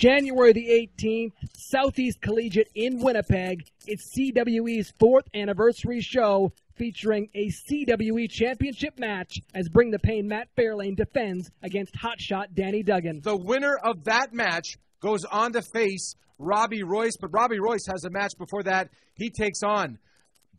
January the 18th, Southeast Collegiate in Winnipeg. It's CWE's 4th anniversary show featuring a CWE championship match as Bring the Pain Matt Fairlane defends against hotshot Danny Duggan. The winner of that match goes on to face Robby Royce, but Robby Royce has a match before that. He takes on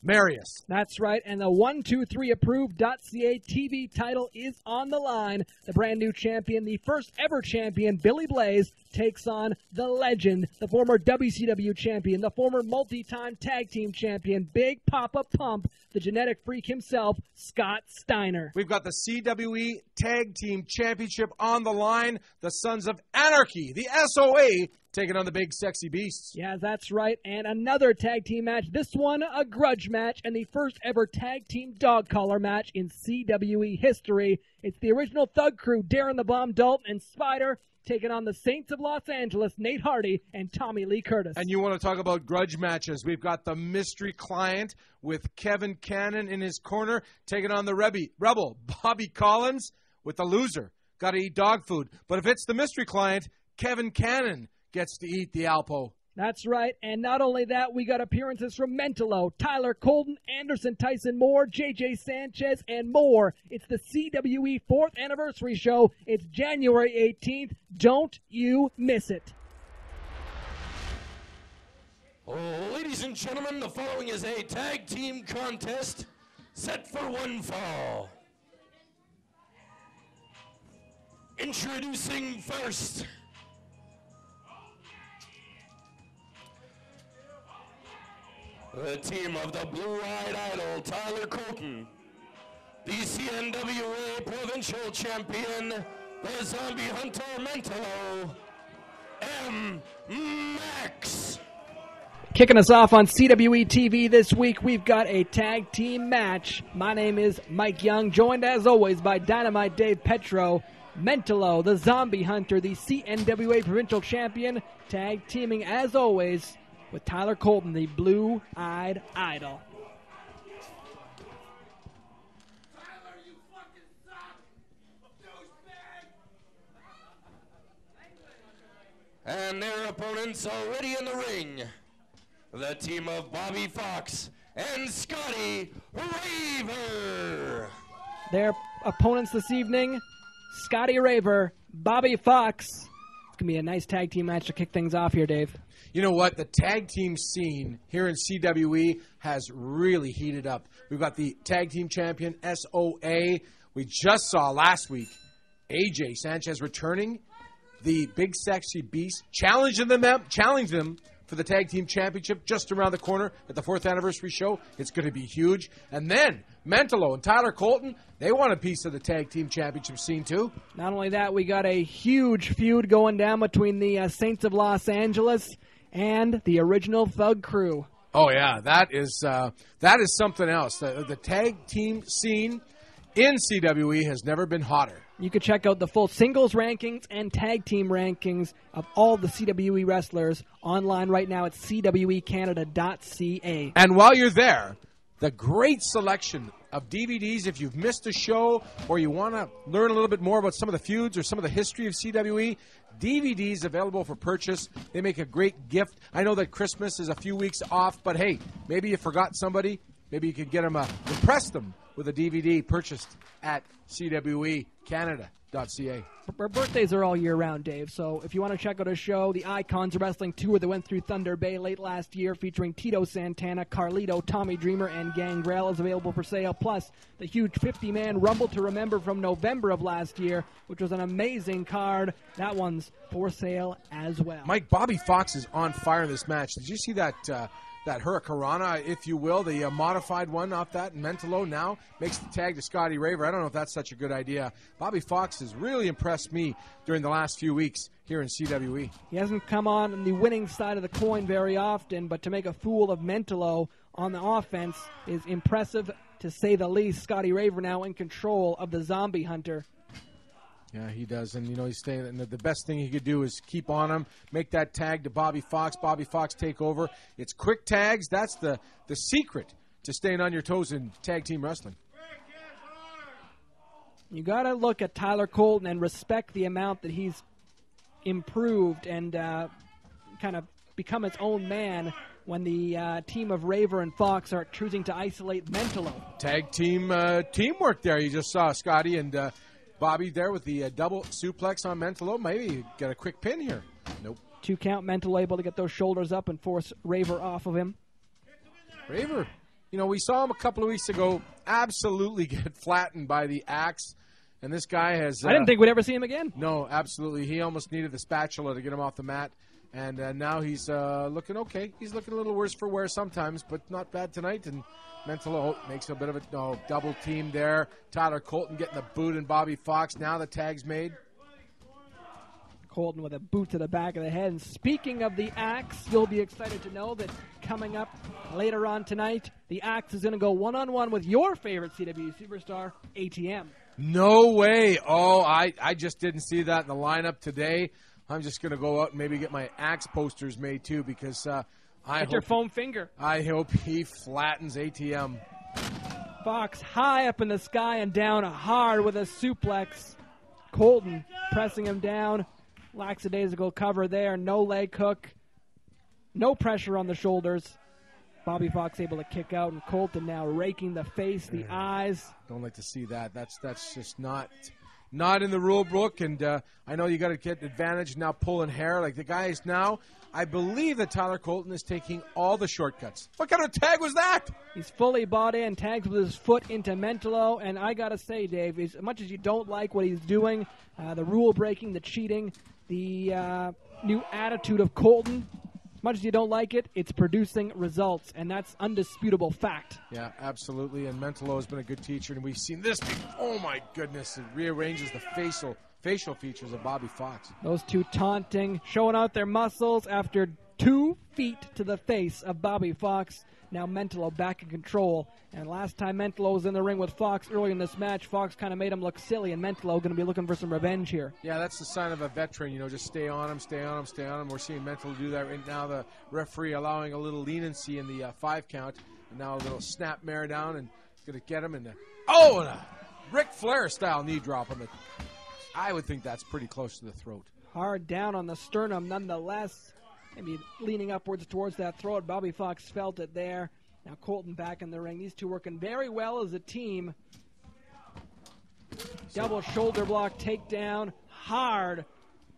Marius. That's right, and the 123approved.ca TV title is on the line. The brand new champion, the first ever champion, Billy Blaze, takes on the legend, the former WCW champion, the former multi-time tag team champion, Big Papa Pump, the genetic freak himself, Scott Steiner. We've got the CWE Tag Team Championship on the line. The Sons of Anarchy, the SOA, taking on the Big Sexy Beasts. Yeah, that's right. And another tag team match. This one, a grudge match, and the first ever tag team dog collar match in CWE history. It's the original Thug Crew, Darren the Bomb Dalton and Spider, taking on the Saints of Los Angeles, Nate Hardy and Tommy Lee Curtis. And you want to talk about grudge matches. We've got the mystery client with Kevin Cannon in his corner, taking on the Rebel, Bobby Collins, with the loser. Got to eat dog food. But if it's the mystery client, Kevin Cannon gets to eat the Alpo. That's right, and not only that, we got appearances from Mentallo, Tyler Colton, Anderson Tyson Moore, JJ Sanchez, and more. It's the CWE 4th anniversary show. It's January 18th. Don't you miss it. Ladies and gentlemen, the following is a tag team contest set for one fall. Introducing first, the team of the Blue-Eyed Idol, Tyler Colton, the CNWA Provincial Champion, the Zombie Hunter Mentallo, Max. Kicking us off on CWE TV this week, we've got a tag team match. My name is Mike Young, joined as always by Dynamite Dave Petro, Mentallo, the Zombie Hunter, the CNWA Provincial Champion, tag teaming as always with Tyler Colton, the Blue-Eyed Idol. Tyler, you fucking suck! Douchebag! And their opponents already in the ring. The team of Bobby Fox and Scottie Raver. Their opponents this evening, Scottie Raver, Bobby Fox. It's going to be a nice tag team match to kick things off here, Dave. You know what? The tag team scene here in CWE has really heated up. We've got the tag team champion, SOA. We just saw last week AJ Sanchez returning. The Big Sexy Beast challenging them for the tag team championship just around the corner at the 4th anniversary show. It's going to be huge. And then Mentallo and Tyler Colton, they want a piece of the tag team championship scene too. Not only that, we got a huge feud going down between the Saints of Los Angeles and the original Thug Crew. Oh yeah, that is something else. The tag team scene in CWE has never been hotter. You can check out the full singles rankings and tag team rankings of all the CWE wrestlers online right now at cwecanada.ca. And while you're there, the great selection of DVDs, if you've missed a show or you want to learn a little bit more about some of the feuds or some of the history of CWE, DVDs available for purchase. They make a great gift. I know that Christmas is a few weeks off, but hey, maybe you forgot somebody. Maybe you could get them, impress them with a DVD purchased at CWEcanada.ca. Our birthdays are all year round, Dave, so if you want to check out a show, the Icons of Wrestling Tour that went through Thunder Bay late last year featuring Tito Santana, Carlito, Tommy Dreamer, and Gangrel is available for sale, plus the huge 50-man Rumble to Remember from November of last year, which was an amazing card. That one's for sale as well. Mike, Bobby Fox is on fire in this match. Did you see that Hurricanrana, if you will, the modified one off that? Mentallo now makes the tag to Scottie Raver. I don't know if that's such a good idea. Bobby Fox has really impressed me during the last few weeks here in CWE. He hasn't come on the winning side of the coin very often, but to make a fool of Mentallo on the offense is impressive, to say the least. Scottie Raver now in control of the Zombie Hunter. Yeah, he does, and he's staying. And the best thing he could do is keep on him, make that tag to Bobby Fox. Bobby Fox take over. It's quick tags. That's the secret to staying on your toes in tag team wrestling. You got to look at Tyler Colton and respect the amount that he's improved and kind of become its own man when the team of Raver and Fox are choosing to isolate Mentallo. Tag team teamwork there. You just saw Scottie and Bobby there with the double suplex on Mentallo. Maybe you get a quick pin here. Nope. 2 count. Mentallo able to get those shoulders up and force Raver off of him. Raver, we saw him a couple of weeks ago absolutely get flattened by the axe. And this guy has... I didn't think we'd ever see him again. No, absolutely. He almost needed the spatula to get him off the mat. And now he's looking okay. He's looking a little worse for wear sometimes, but not bad tonight. And Mentallo makes a bit of a double team there. Tyler Colton getting the boot and Bobby Fox. Now the tag's made. Colton with a boot to the back of the head. And speaking of the axe, you'll be excited to know that coming up later on tonight, the axe is going to go one-on-one with your favorite CWE superstar, ATM. No way. Oh, I just didn't see that in the lineup today. I'm just going to go out and maybe get my axe posters made too because Get your foam finger. I hope he flattens ATM. Fox high up in the sky and down hard with a suplex. Colton pressing him down. Lackadaisical cover there. No leg hook. No pressure on the shoulders. Bobby Fox able to kick out, and Colton now raking the face, the eyes. Don't like to see that. That's just not in the rule book. And I know you got to get advantage now pulling hair. Like the guy is now, I believe that Tyler Colton is taking all the shortcuts. What kind of tag was that? He's fully bought in, tags with his foot into Mentallo. And I got to say, Dave, as much as you don't like what he's doing, the rule breaking, the cheating, the new attitude of Colton, as much as you don't like it, it's producing results, and that's undisputable fact. Yeah, absolutely, and Mentallo has been a good teacher, and we've seen this. Oh, my goodness, it rearranges the facial features of Bobby Fox. Those two taunting, showing out their muscles after 2 feet to the face of Bobby Fox. Now Mentallo back in control. And last time Mentallo was in the ring with Fox early in this match, Fox kind of made him look silly, and Mentallo going to be looking for some revenge here. Yeah, that's the sign of a veteran, just stay on him, stay on him, stay on him. We're seeing Mentallo do that right now. The referee allowing a little leniency in the 5 count. And now a little snap mare down, and he's going to get him. And a Ric Flair style knee drop on the... I would think that's pretty close to the throat. Hard down on the sternum nonetheless. Maybe leaning upwards towards that throat. Bobby Fox felt it there. Now Colton back in the ring. These two working very well as a team. Double shoulder block, takedown, hard.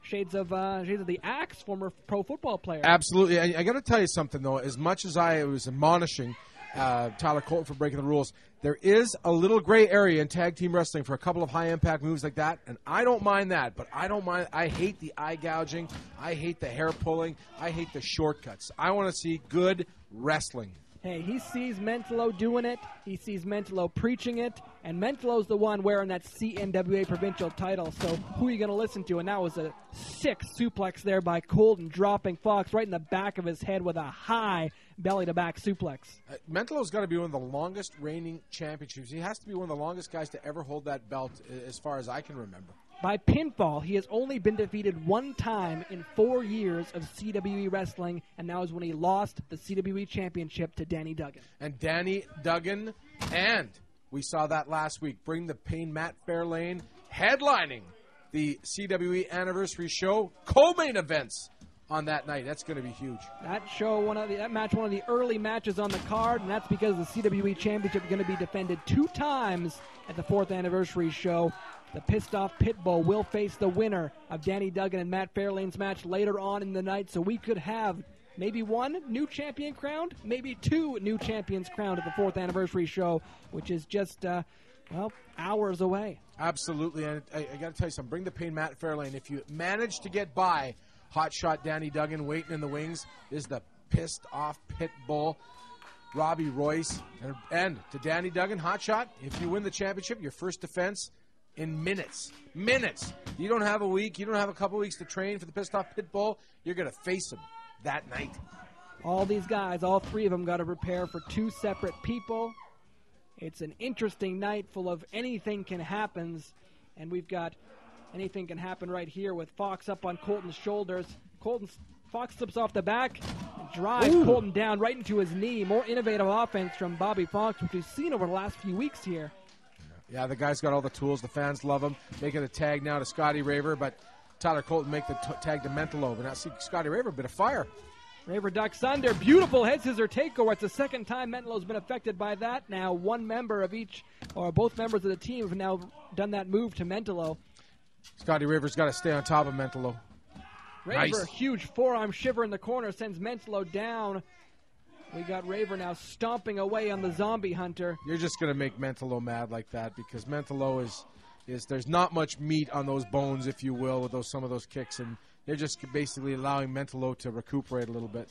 Shades of the Axe, former pro football player. Absolutely. I got to tell you something, though. As much as I was admonishing Tyler Colton for breaking the rules, there is a little gray area in tag team wrestling for a couple of high-impact moves like that, and I don't mind that, but I hate the eye gouging. I hate the hair pulling. I hate the shortcuts. I want to see good wrestling. Hey, he sees Mentallo doing it. He sees Mentallo preaching it. And Mentallo's the one wearing that CNWA provincial title. So who are you going to listen to? And that was a sick suplex there by Colton, dropping Fox right in the back of his head with a high belly-to-back suplex. Mentallo's got to be one of the longest reigning championships. He has to be one of the longest guys to ever hold that belt as far as I can remember. By pinfall, he has only been defeated 1 time in 4 years of CWE wrestling, and that was when he lost the CWE championship to Danny Duggan. And Danny Duggan, and we saw that last week, bring the pain Matt Fairlane, headlining the CWE anniversary show, co-main events on that night. That's going to be huge. That match, one of the early matches on the card, and that's because the CWE championship is going to be defended 2 times at the 4th anniversary show. The Pissed Off Pitbull will face the winner of Danny Duggan and Matt Fairlane's match later on in the night, so we could have maybe 1 new champion crowned, maybe 2 new champions crowned at the 4th anniversary show, which is just, hours away. Absolutely, and I got to tell you something. Bring the pain, Matt Fairlane. If you manage to get by hotshot Danny Duggan waiting in the wings, is the Pissed Off Pitbull, Robby, Royce, and to Danny Duggan, hotshot, if you win the championship, your first defense in minutes. You don't have a week. You don't have a couple weeks to train for the Pissed Off Pitbull. You're going to face him that night. All these guys, all 3 of them, got to prepare for 2 separate people. It's an interesting night full of anything can happen, and we've got anything can happen right here with Fox up on Colton's shoulders. Fox slips off the back and drives Colton down right into his knee. More innovative offense from Bobby Fox, which we've seen over the last few weeks here. Yeah, the guy's got all the tools. The fans love him. Making a tag now to Scottie Raver, but Tyler Colton make the tag to Mentallo. But now see Scottie Raver, a bit of fire. Raver ducks under. Beautiful head scissor takeover. It's the second time Mentallo's been affected by that. Now one member of each, or both members of the team have now done that move to Mentallo. Scottie Raver's got to stay on top of Mentallo. Raver, Nice. huge forearm shiver in the corner, sends Mentallo down. We got Raver now stomping away on the zombie hunter. You're just going to make Mentallo mad like that because Mentallo is there's not much meat on those bones, if you will, with some of those kicks, and they're just basically allowing Mentallo to recuperate a little bit.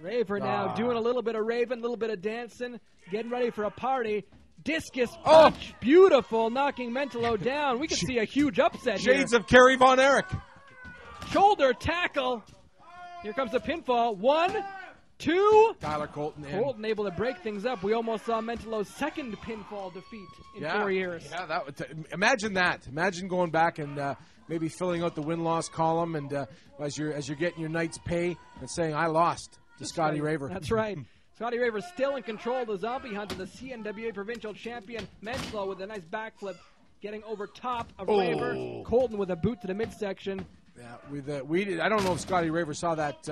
Raver now doing a little bit of raving, a little bit of dancing, getting ready for a party. Discus punch, beautiful, knocking Mentallo down. We could see a huge upset here. Shades of Kerry Von Erich. Shoulder tackle. Here comes the pinfall. 1, 2. Tyler Colton in. Colton able to break things up. We almost saw Mentallo's second pinfall defeat in 4 years. Yeah, imagine that. Imagine going back and maybe filling out the win-loss column, and as you're getting your night's pay and saying, I lost to Scottie Raver. That's right. Scottie Raver still in control of the zombie hunt, and the CNWA provincial champion Mentallo with a nice backflip getting over top of Raver. Colton with a boot to the midsection. Yeah, I don't know if Scottie Raver saw that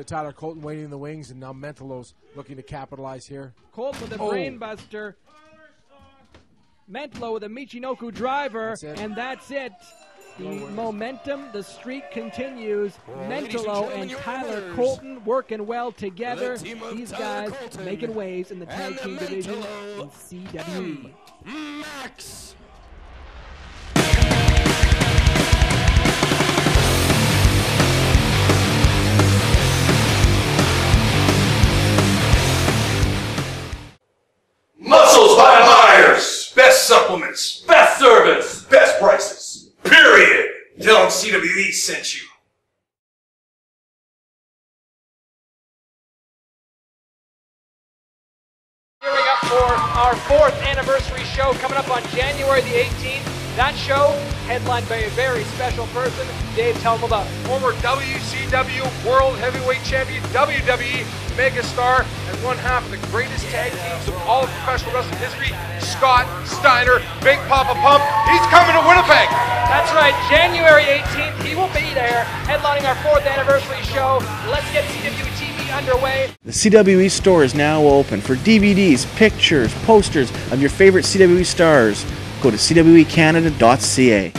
Tyler Colton waiting in the wings, and now Mentallo's looking to capitalize here. Colton with a brainbuster. Mentallo with a Michinoku driver, and that's it. The momentum, the streak continues. Mentallo and Tyler Colton working well together. These guys making waves in the tag team division in CWE. Max. Muscles by Myers. Best supplements. Best service. Best prices. Period. Tell them CWE sent you. Gearing up for our 4th anniversary show coming up on January the 18th. That show headlined by a very special person. Dave, tell them about it. Former WCW World Heavyweight Champion, WWE megastar, and one half of the greatest tag teams of all of professional wrestling history, Scott Steiner, Big Papa Pump. He's coming to Winnipeg. That's right, January 18th, he will be there, headlining our 4th anniversary show. Let's get CWE TV underway. The CWE store is now open for DVDs, pictures, posters of your favorite CWE stars. Go to cwecanada.ca.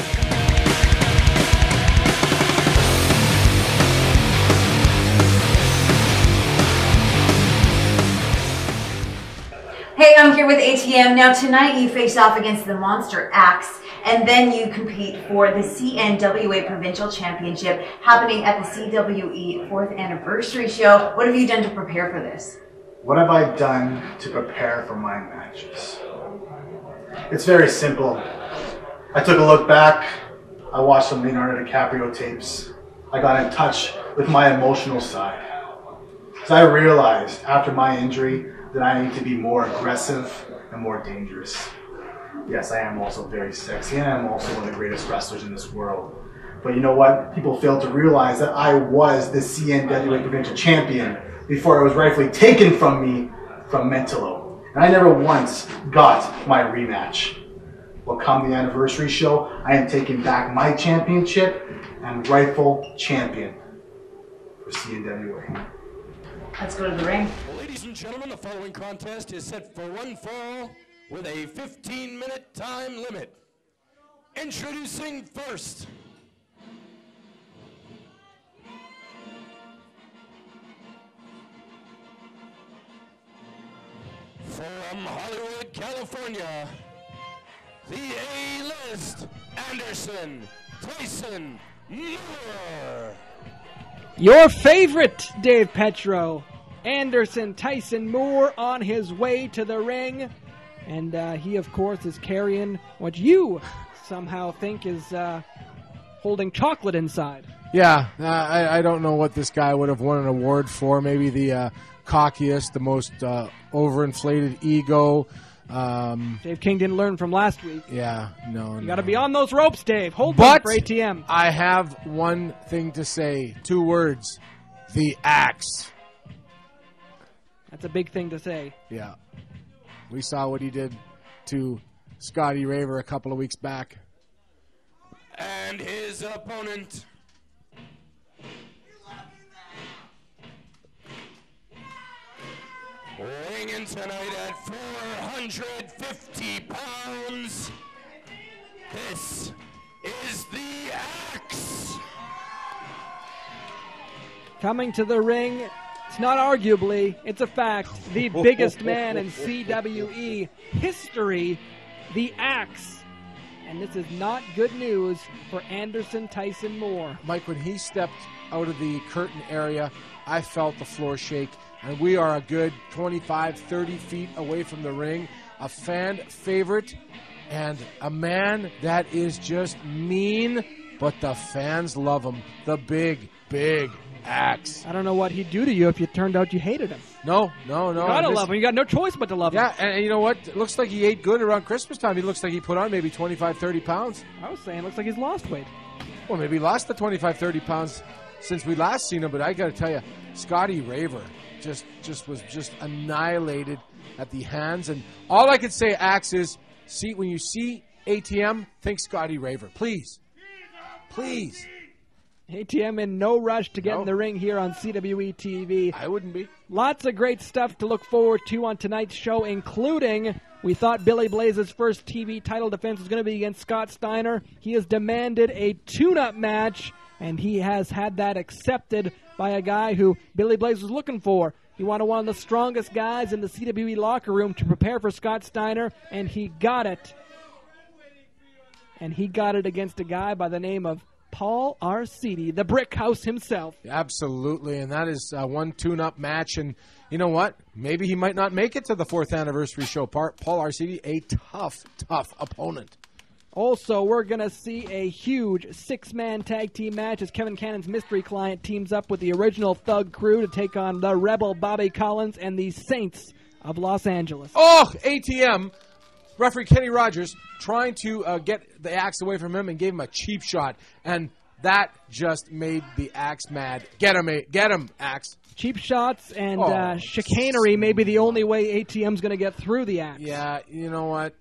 Hey, I'm here with ATM. Now tonight you face off against the Monster Axe, and then you compete for the CNWA Provincial Championship happening at the CWE 4th Anniversary Show. What have you done to prepare for this? What have I done to prepare for my matches? It's very simple. I took a look back. I watched some Leonardo DiCaprio tapes. I got in touch with my emotional side. Because I realized after my injury that I need to be more aggressive and more dangerous. Yes, I am also very sexy, and I'm also one of the greatest wrestlers in this world. But you know what? People fail to realize that I was the CNWA Provincial Champion before it was rightfully taken from me from Mentallo. And I never once got my rematch. Well, come the anniversary show, I am taking back my championship and rightful champion for CNWA. Let's go to the ring. Well, ladies and gentlemen, the following contest is set for one fall with a 15-minute time limit. Introducing first, from Hollywood, California, the A-list Anderson Tyson Moore. Your favorite, Dave Petro, Anderson Tyson Moore, on his way to the ring. And he, of course, is carrying what you somehow think is holding chocolate inside. Yeah, I don't know what this guy would have won an award for. Maybe the cockiest, the most overinflated ego. Dave King didn't learn from last week. Yeah, no. You got to be on those ropes, Dave. Hold on for ATM. I have one thing to say. 2 words. The axe. That's a big thing to say. Yeah. We saw what he did to Scottie Raver a couple of weeks back. And his opponent, weighing in tonight at 450 pounds, this is the Axe. Coming to the ring, it's not arguably, it's a fact, the biggest man in CWE history, the Axe. And this is not good news for Anderson Tyson Moore. Mike, when he stepped out of the curtain area, I felt the floor shake. And we are a good 25, 30 feet away from the ring. A fan favorite and a man that is just mean, but the fans love him. The big, big Axe. I don't know what he'd do to you if you turned out you hated him. No. You gotta love him. You got no choice but to love him. Yeah, and you know what? It looks like he ate good around Christmas time. He looks like he put on maybe 25, 30 pounds. I was saying, it looks like he's lost weight. Well, maybe he lost the 25, 30 pounds since we last seen him, but I got to tell you, Scottie Raver just was annihilated at the hands. And all I could say, Axe, is when you see ATM, think Scottie Raver. Please. ATM in no rush to get in the ring here on CWE TV. I wouldn't be. Lots of great stuff to look forward to on tonight's show, including we thought Billy Blaze's first TV title defense was going to be against Scott Steiner. He has demanded a tune-up match, and he has had that accepted by a guy who Billy Blaze was looking for. He wanted one of the strongest guys in the CWE locker room to prepare for Scott Steiner, and he got it. And he got it against a guy by the name of Paul Arcidi, the Brick House himself. Absolutely, and that is one tune-up match. And you know what? Maybe he might not make it to the 4th anniversary show. Paul Arcidi, a tough opponent. Also, we're going to see a huge 6-man tag team match as Kevin Cannon's mystery client teams up with the original Thug Crew to take on the Rebel Bobby Collins and the Saints of Los Angeles. Oh, ATM. Referee Kenny Rogers trying to get the Axe away from him and gave him a cheap shot. And that just made the Axe mad. Get him, Axe. Cheap shots and chicanery may be the only way ATM's going to get through the Axe. Yeah, you know what?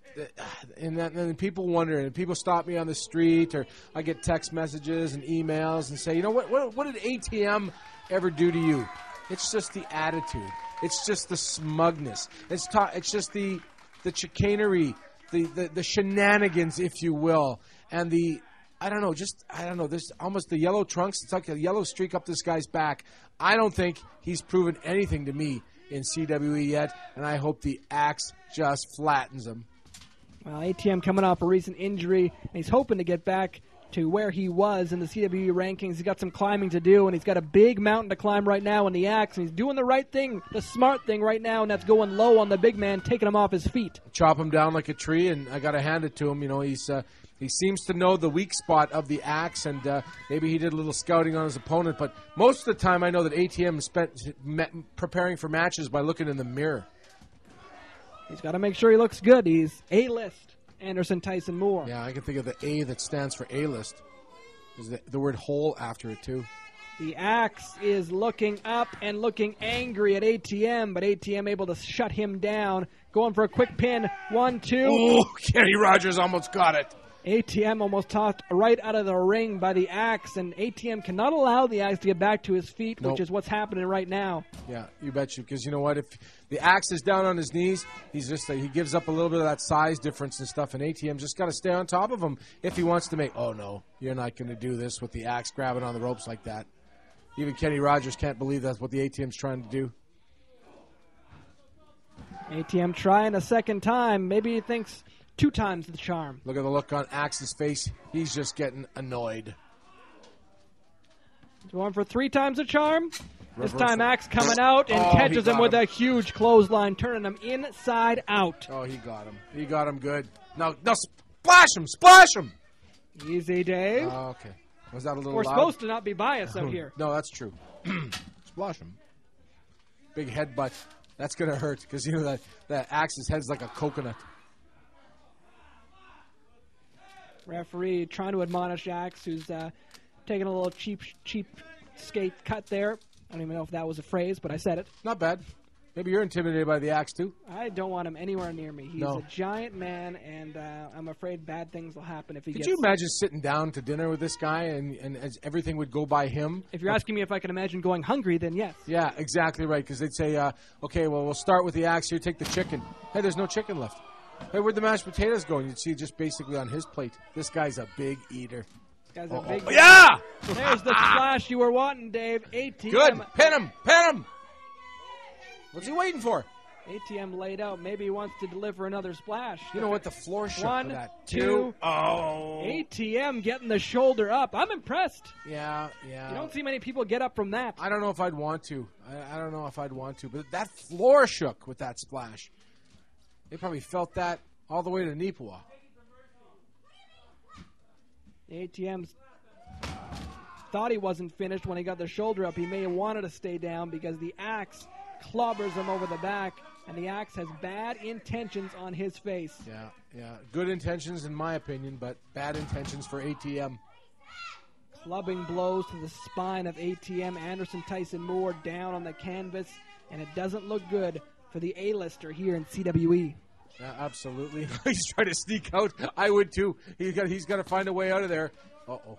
And people wonder, and people stop me on the street, or I get text messages and emails and say, you know, what did ATM ever do to you? It's just the attitude. It's just the smugness. It's just the chicanery, the shenanigans, if you will, and there's almost the yellow trunks. It's like a yellow streak up this guy's back. I don't think he's proven anything to me in CWE yet, and I hope the Axe just flattens him. Well, ATM coming off a recent injury, and he's hoping to get back to where he was in the CWE rankings. He's got some climbing to do, and he's got a big mountain to climb right now in the Axe, and he's doing the right thing, the smart thing right now, and that's going low on the big man, taking him off his feet. Chop him down like a tree, and I got to hand it to him. You know, he seems to know the weak spot of the Axe, and maybe he did a little scouting on his opponent, but most of the time I know that ATM spent preparing for matches by looking in the mirror. He's got to make sure he looks good. He's A-list Anderson Tyson Moore. Yeah, I can think of the A that stands for A-list. There's the word hole after it, too. The Axe is looking up and looking angry at ATM, but ATM able to shut him down. Going for a quick pin. 1, 2. Oh, Kenny Rogers almost got it. ATM almost tossed right out of the ring by the Axe, and ATM cannot allow the Axe to get back to his feet, which is what's happening right now. Yeah, you bet you, because you know what? If the Axe is down on his knees, he gives up a little bit of that size difference and stuff, and ATM just got to stay on top of him if he wants to make, oh no, you're not going to do this with the Axe grabbing on the ropes like that. Even Kenny Rogers can't believe that's what the ATM's trying to do. ATM trying a second time. Maybe he thinks 2 times the charm. Look at the look on Axe's face. He's just getting annoyed. Going for 3 times the charm. This time Axe coming out and catches him with a huge clothesline, turning him inside out. Oh, he got him. He got him good. No, splash him! Splash him! Easy, Dave. Oh, okay. Was that a little We're loud? supposed to not be biased out here. No, that's true. Splash him. Big headbutt. That's going to hurt because, you know, that Axe's head's like a coconut. Referee trying to admonish Axe, who's taking a little cheap skate cut there. I don't even know if that was a phrase, but I said it. Not bad. Maybe you're intimidated by the Axe, too? I don't want him anywhere near me. He's No. a giant man, and I'm afraid bad things will happen if he Could gets... you imagine sitting down to dinner with this guy and as everything would go by him? If you're asking me if I can imagine going hungry, then yes. Yeah, exactly right, because they'd say, okay, well, we'll start with the Axe here, take the chicken. Hey, there's no chicken left. Hey, where'd the mashed potatoes go? And you'd see just basically on his plate. This guy's a big eater. This guy's a big... Yeah! There's the splash you were wanting, Dave. ATM. Good. Pin him. Pin him. What's he waiting for? ATM laid out. Maybe he wants to deliver another splash. You know what? The floor shook One, for that. two. Oh. ATM getting the shoulder up. I'm impressed. Yeah. You don't see many people get up from that. I don't know if I'd want to. I don't know if I'd want to. But that floor shook with that splash. They probably felt that all the way to Neepawa. ATM thought he wasn't finished when he got the shoulder up. He may have wanted to stay down because the Axe clobbers him over the back, and the Axe has bad intentions on his face. Yeah. Good intentions in my opinion, but bad intentions for ATM. Clubbing blows to the spine of ATM. Anderson Tyson Moore down on the canvas, and it doesn't look good for the A-lister here in CWE. Yeah, absolutely. He's trying to sneak out. I would too. He's got to find a way out of there. Uh-oh.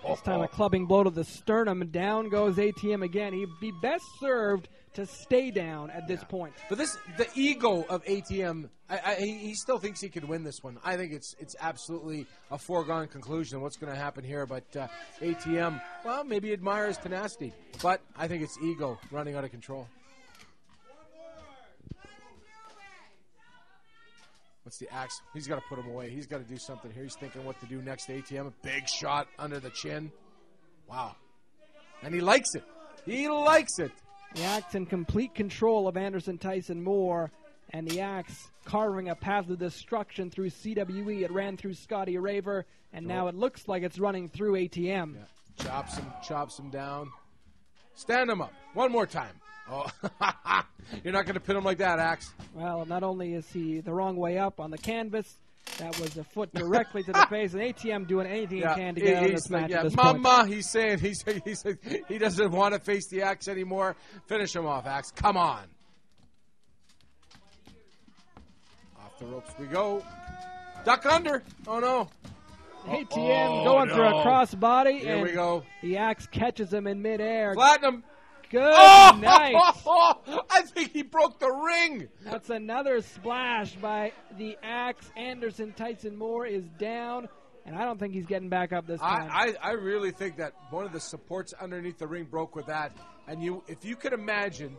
This time a clubbing blow to the sternum. Down goes ATM again. He'd be best served to stay down at this point. But the ego of ATM, he still thinks he could win this one. I think it's absolutely a foregone conclusion what's going to happen here. But ATM, well, maybe admires tenacity. But I think it's ego running out of control. What's the Axe? He's got to put him away. He's got to do something here. He's thinking what to do next to ATM. A big shot under the chin. Wow. And he likes it. He likes it. The Axe in complete control of Anderson Tyson Moore, and the Axe carving a path of destruction through CWE. It ran through Scottie Raver, and now it looks like it's running through ATM. Yeah. Chops him down. Stand him up. One more time. Oh, you're not going to pin him like that, Axe. Well, not only is he the wrong way up on the canvas, that was a foot directly to the face, and ATM doing anything he can to get out of this match at this point. Mama, he's saying he doesn't want to face the Axe anymore. Finish him off, Axe. Come on. Off the ropes we go. Duck under. Oh, no. ATM going for a crossbody. Here we go. The Axe catches him in midair. Platinum. Good night. I think he broke the ring. That's another splash by the Axe. Anderson Tyson Moore is down, and I don't think he's getting back up this time. I really think that one of the supports underneath the ring broke with that. And if you could imagine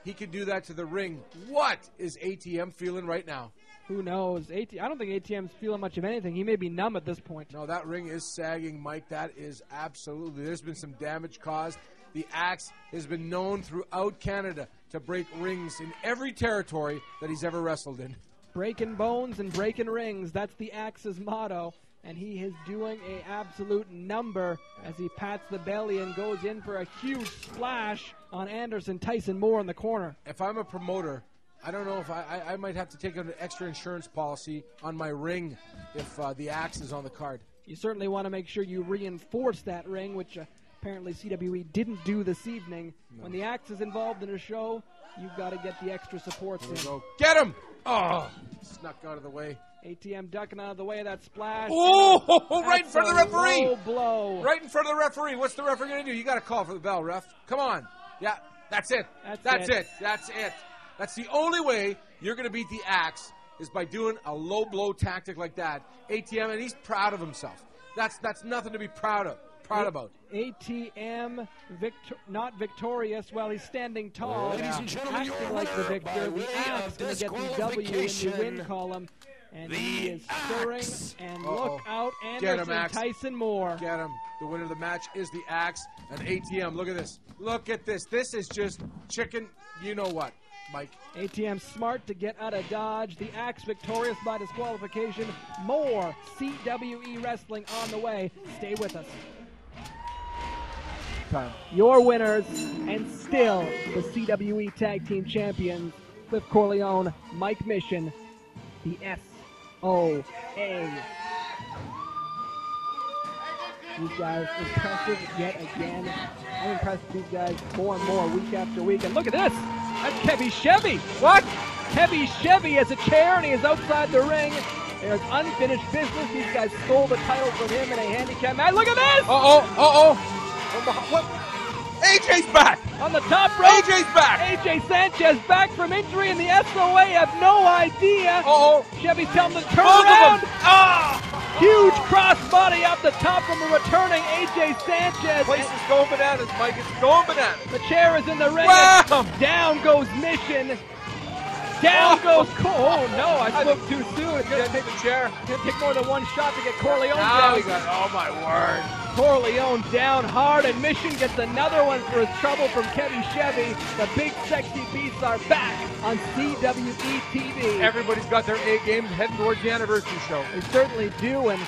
he could do that to the ring, what is ATM feeling right now? Who knows? I don't think ATM's feeling much of anything. He may be numb at this point. No, that ring is sagging, Mike. That is absolutely. There's been some damage caused. The Axe has been known throughout Canada to break rings in every territory that he's ever wrestled in. Breaking bones and breaking rings. That's the Axe's motto. And he is doing an absolute number as he pats the belly and goes in for a huge splash on Anderson Tyson Moore in the corner. If I'm a promoter, I don't know if I might have to take an extra insurance policy on my ring if the Axe is on the card. You certainly want to make sure you reinforce that ring, which apparently CWE didn't do this evening. No. When the Axe is involved in a show, you've got to get the extra supports in. Go. Get him! Oh, snuck out of the way. ATM ducking out of the way of that splash. Oh, right in front of the referee. Low blow. Right in front of the referee. What's the referee going to do? You got to call for the bell, ref. Come on. Yeah, that's it. That's it. That's the only way you're going to beat the Axe is by doing a low blow tactic like that. ATM, and he's proud of himself. That's nothing to be proud about. ATM not victorious while he's standing tall. Ladies and gentlemen, acting like the victor. The Axe going to get the W in the win column. And he is stirring, and look out, Anderson Tyson Moore. Get him. The winner of the match is the Axe and ATM. Look at this. Look at this. This is just chicken, you know what, Mike. ATM smart to get out of dodge. The Axe victorious by disqualification. More CWE wrestling on the way. Stay with us. Your winners, and still the CWE Tag Team Champions, Cliff Corleone, Mike Mission, the SOA. These guys impressive yet again. I'm impressed with these guys more and more week after week. And look at this. That's Kevy Chevy. What? Kevy Chevy has a chair and he is outside the ring. There's unfinished business. These guys stole the title from him in a handicap match. Look at this! What? AJ's back! On the top rope. AJ's back! AJ Sanchez back from injury, and the SOA have no idea. Chevy's telling them to turn around. Huge crossbody off the top from the returning AJ Sanchez. Place is going bananas, Mike. It's going bananas. The chair is in the ring. Wow. Down goes Mission. Down goes Cole. Oh no, I spoke too soon. It's gonna take the chair. It's gonna take more than one shot to get Corleone Now down. he got it. Oh my word. Corleone down hard, and Mission gets another one for his trouble from Kevy Chevy. The big sexy beasts are back on CWE TV. Everybody's got their A game heading towards the anniversary show. They certainly do, and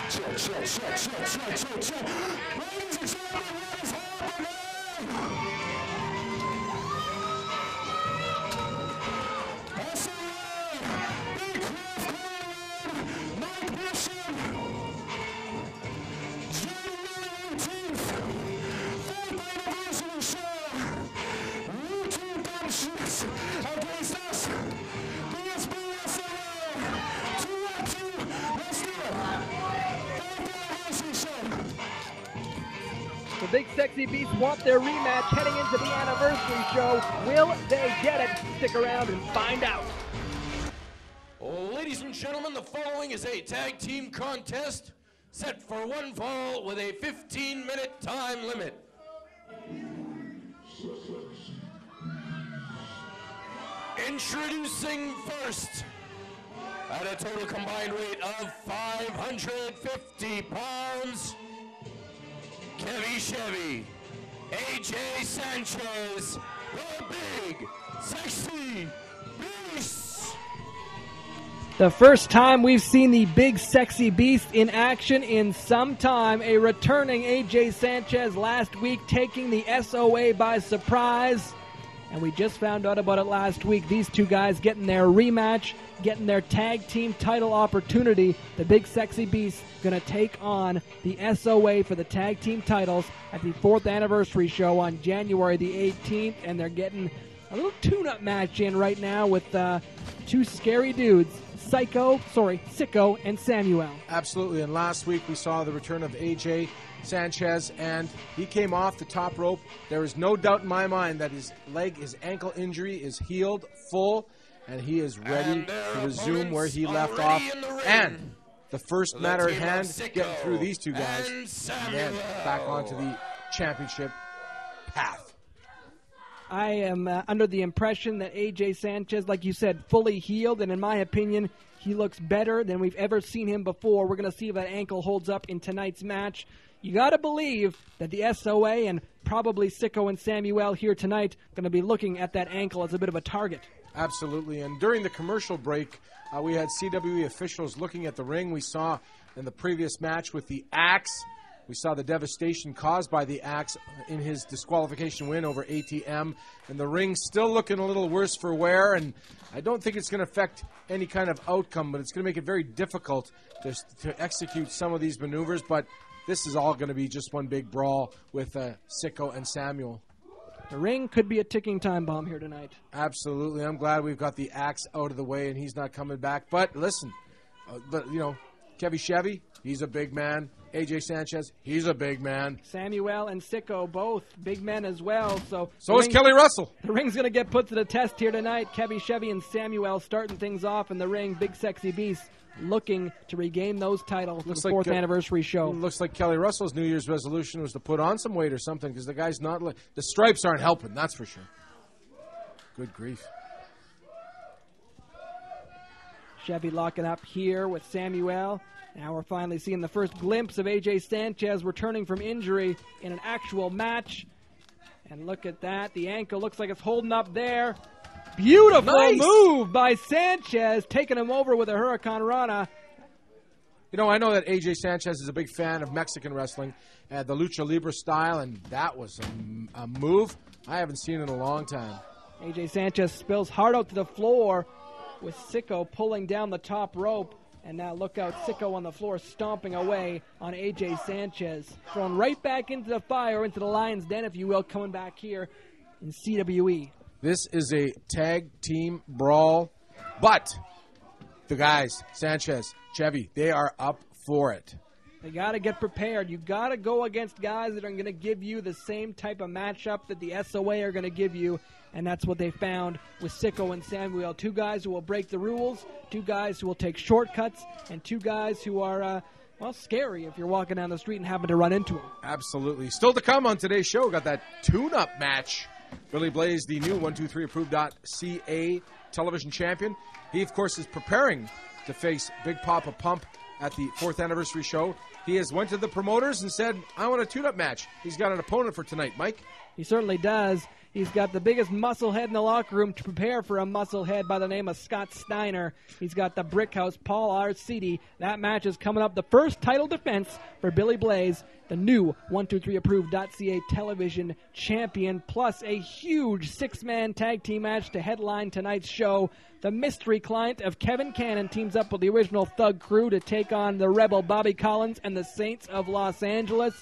the big sexy beasts want their rematch heading into the anniversary show. Will they get it? Stick around and find out. Ladies and gentlemen, the following is a tag team contest set for one fall with a 15-minute time limit. Introducing first, at a total combined weight of 550 pounds, Kevy Chevy, AJ Sanchez, the big sexy beasts. The first time we've seen the big sexy beast in action in some time. A returning AJ Sanchez last week taking the SOA by surprise. And we just found out about it last week. These two guys getting their rematch, getting their tag team title opportunity. The big sexy beast going to take on the SOA for the tag team titles at the 4th anniversary show on January the 18th. And they're getting a little tune-up match in right now with two scary dudes, Syko and Samuel. Absolutely, and last week we saw the return of AJ Sanchez, and he came off the top rope. There is no doubt in my mind that his ankle injury is healed full, and he is ready to resume where he left off. And the first matter at hand, getting through these two guys, and then back onto the championship path. I am under the impression that AJ Sanchez, like you said, fully healed, and in my opinion, he looks better than we've ever seen him before. We're going to see if that ankle holds up in tonight's match. You got to believe that the SOA and probably Syko and Samuel here tonight are going to be looking at that ankle as a bit of a target. Absolutely, and during the commercial break, we had CWE officials looking at the ring. We saw in the previous match with the Axe, we saw the devastation caused by the Axe in his disqualification win over ATM, and the ring still looking a little worse for wear, and I don't think it's going to affect any kind of outcome, but it's going to make it very difficult to execute some of these maneuvers, but this is all going to be just one big brawl with Syko and Samuel. The ring could be a ticking time bomb here tonight. Absolutely. I'm glad we've got the Axe out of the way and he's not coming back. But listen, Kevy Chevy, he's a big man. AJ Sanchez, he's a big man. Samuel and Syko, both big men as well. So is Kelly Russell. The ring's going to get put to the test here tonight. Kevy Chevy and Samuel starting things off in the ring. Big sexy beast looking to regain those titles for the 4th anniversary show. Looks like Kelly Russell's New Year's resolution was to put on some weight or something, because the guy's not the stripes aren't helping, that's for sure. Good grief. Chevy locking up here with Samuel. Now we're finally seeing the first glimpse of AJ Sanchez returning from injury in an actual match. And look at that. The ankle looks like it's holding up there. Beautiful move by Sanchez, taking him over with a Hurricane Rana. You know, I know that AJ Sanchez is a big fan of Mexican wrestling, the Lucha Libre style, and that was a move I haven't seen in a long time. AJ Sanchez spills hard out to the floor with Syko pulling down the top rope. And now look out, Syko on the floor stomping away on AJ Sanchez. Thrown right back into the fire, into the lion's den, if you will, coming back here in CWE. This is a tag team brawl, but the guys, Sanchez, Chevy, they are up for it. They got to get prepared. You got to go against guys that are going to give you the same type of matchup that the SOA are going to give you, and that's what they found with Syko and Samuel. Two guys who will break the rules, two guys who will take shortcuts, and two guys who are, scary if you're walking down the street and happen to run into them. Absolutely. Still to come on today's show, got that tune-up match. Billy Blaze, the new 123approved.ca television champion. He, of course, is preparing to face Big Papa Pump at the 4th anniversary show. He has went to the promoters and said, I want a tune-up match. He's got an opponent for tonight. Mike? He certainly does. He's got the biggest muscle head in the locker room to prepare for a muscle head by the name of Scott Steiner. He's got the brick house, Paul Arcidi. That match is coming up. The first title defense for Billy Blaze, the new 123approved.ca television champion, plus a huge 6-man tag team match to headline tonight's show. The mystery client of Kevin Cannon teams up with the original Thug Crew to take on the Rebel Bobby Collins and the Saints of Los Angeles.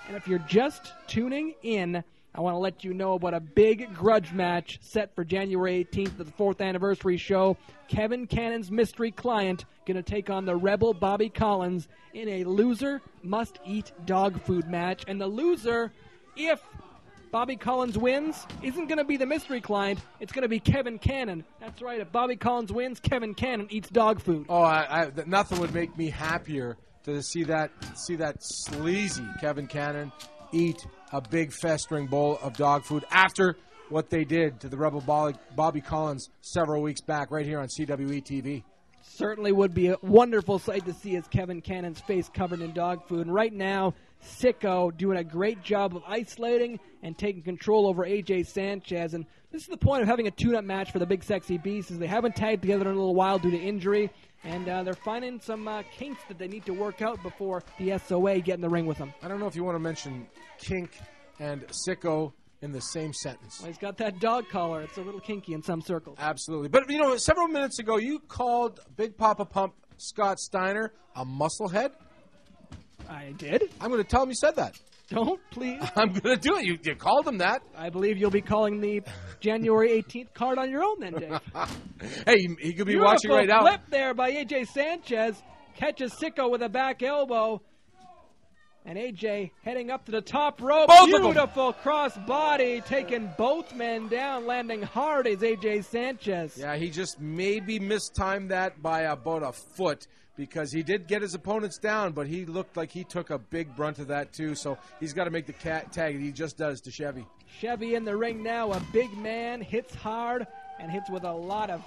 And if you're just tuning in, I want to let you know about a big grudge match set for January 18th at the 4th anniversary show. Kevin Cannon's mystery client going to take on the Rebel Bobby Collins in a loser must-eat dog food match. And the loser, if Bobby Collins wins, isn't going to be the mystery client. It's going to be Kevin Cannon. That's right. If Bobby Collins wins, Kevin Cannon eats dog food. Oh, nothing would make me happier to see that sleazy Kevin Cannon eat a big festering bowl of dog food after what they did to the Rebel Bobby Collins several weeks back right here on CWE TV. Certainly would be a wonderful sight to see as Kevin Cannon's face covered in dog food. And right now, Syko doing a great job of isolating and taking control over AJ Sanchez. And this is the point of having a tune-up match for the Big Sexy Beast, is they haven't tagged together in a little while due to injury. And they're finding some kinks that they need to work out before the SOA get in the ring with them. I don't know if you want to mention kink and Syko in the same sentence. Well, he's got that dog collar. It's a little kinky in some circles. Absolutely. But, several minutes ago, you called Big Papa Pump Scott Steiner a musclehead. I did? I'm going to tell him you said that. Don't, please. I'm going to do it. You called him that. I believe you'll be calling the January 18th card on your own then, Dave. Hey, he could be watching right now. Flip there by AJ Sanchez. Catches Syko with a back elbow. And AJ heading up to the top rope. Beautiful cross body, taking both men down, landing hard as AJ Sanchez. Yeah, he just maybe mistimed that by about a foot, because he did get his opponents down, but he looked like he took a big brunt of that too, so he's got to make the tag, and he just does to Chevy. Chevy in the ring now, a big man, hits hard, and hits with a lot of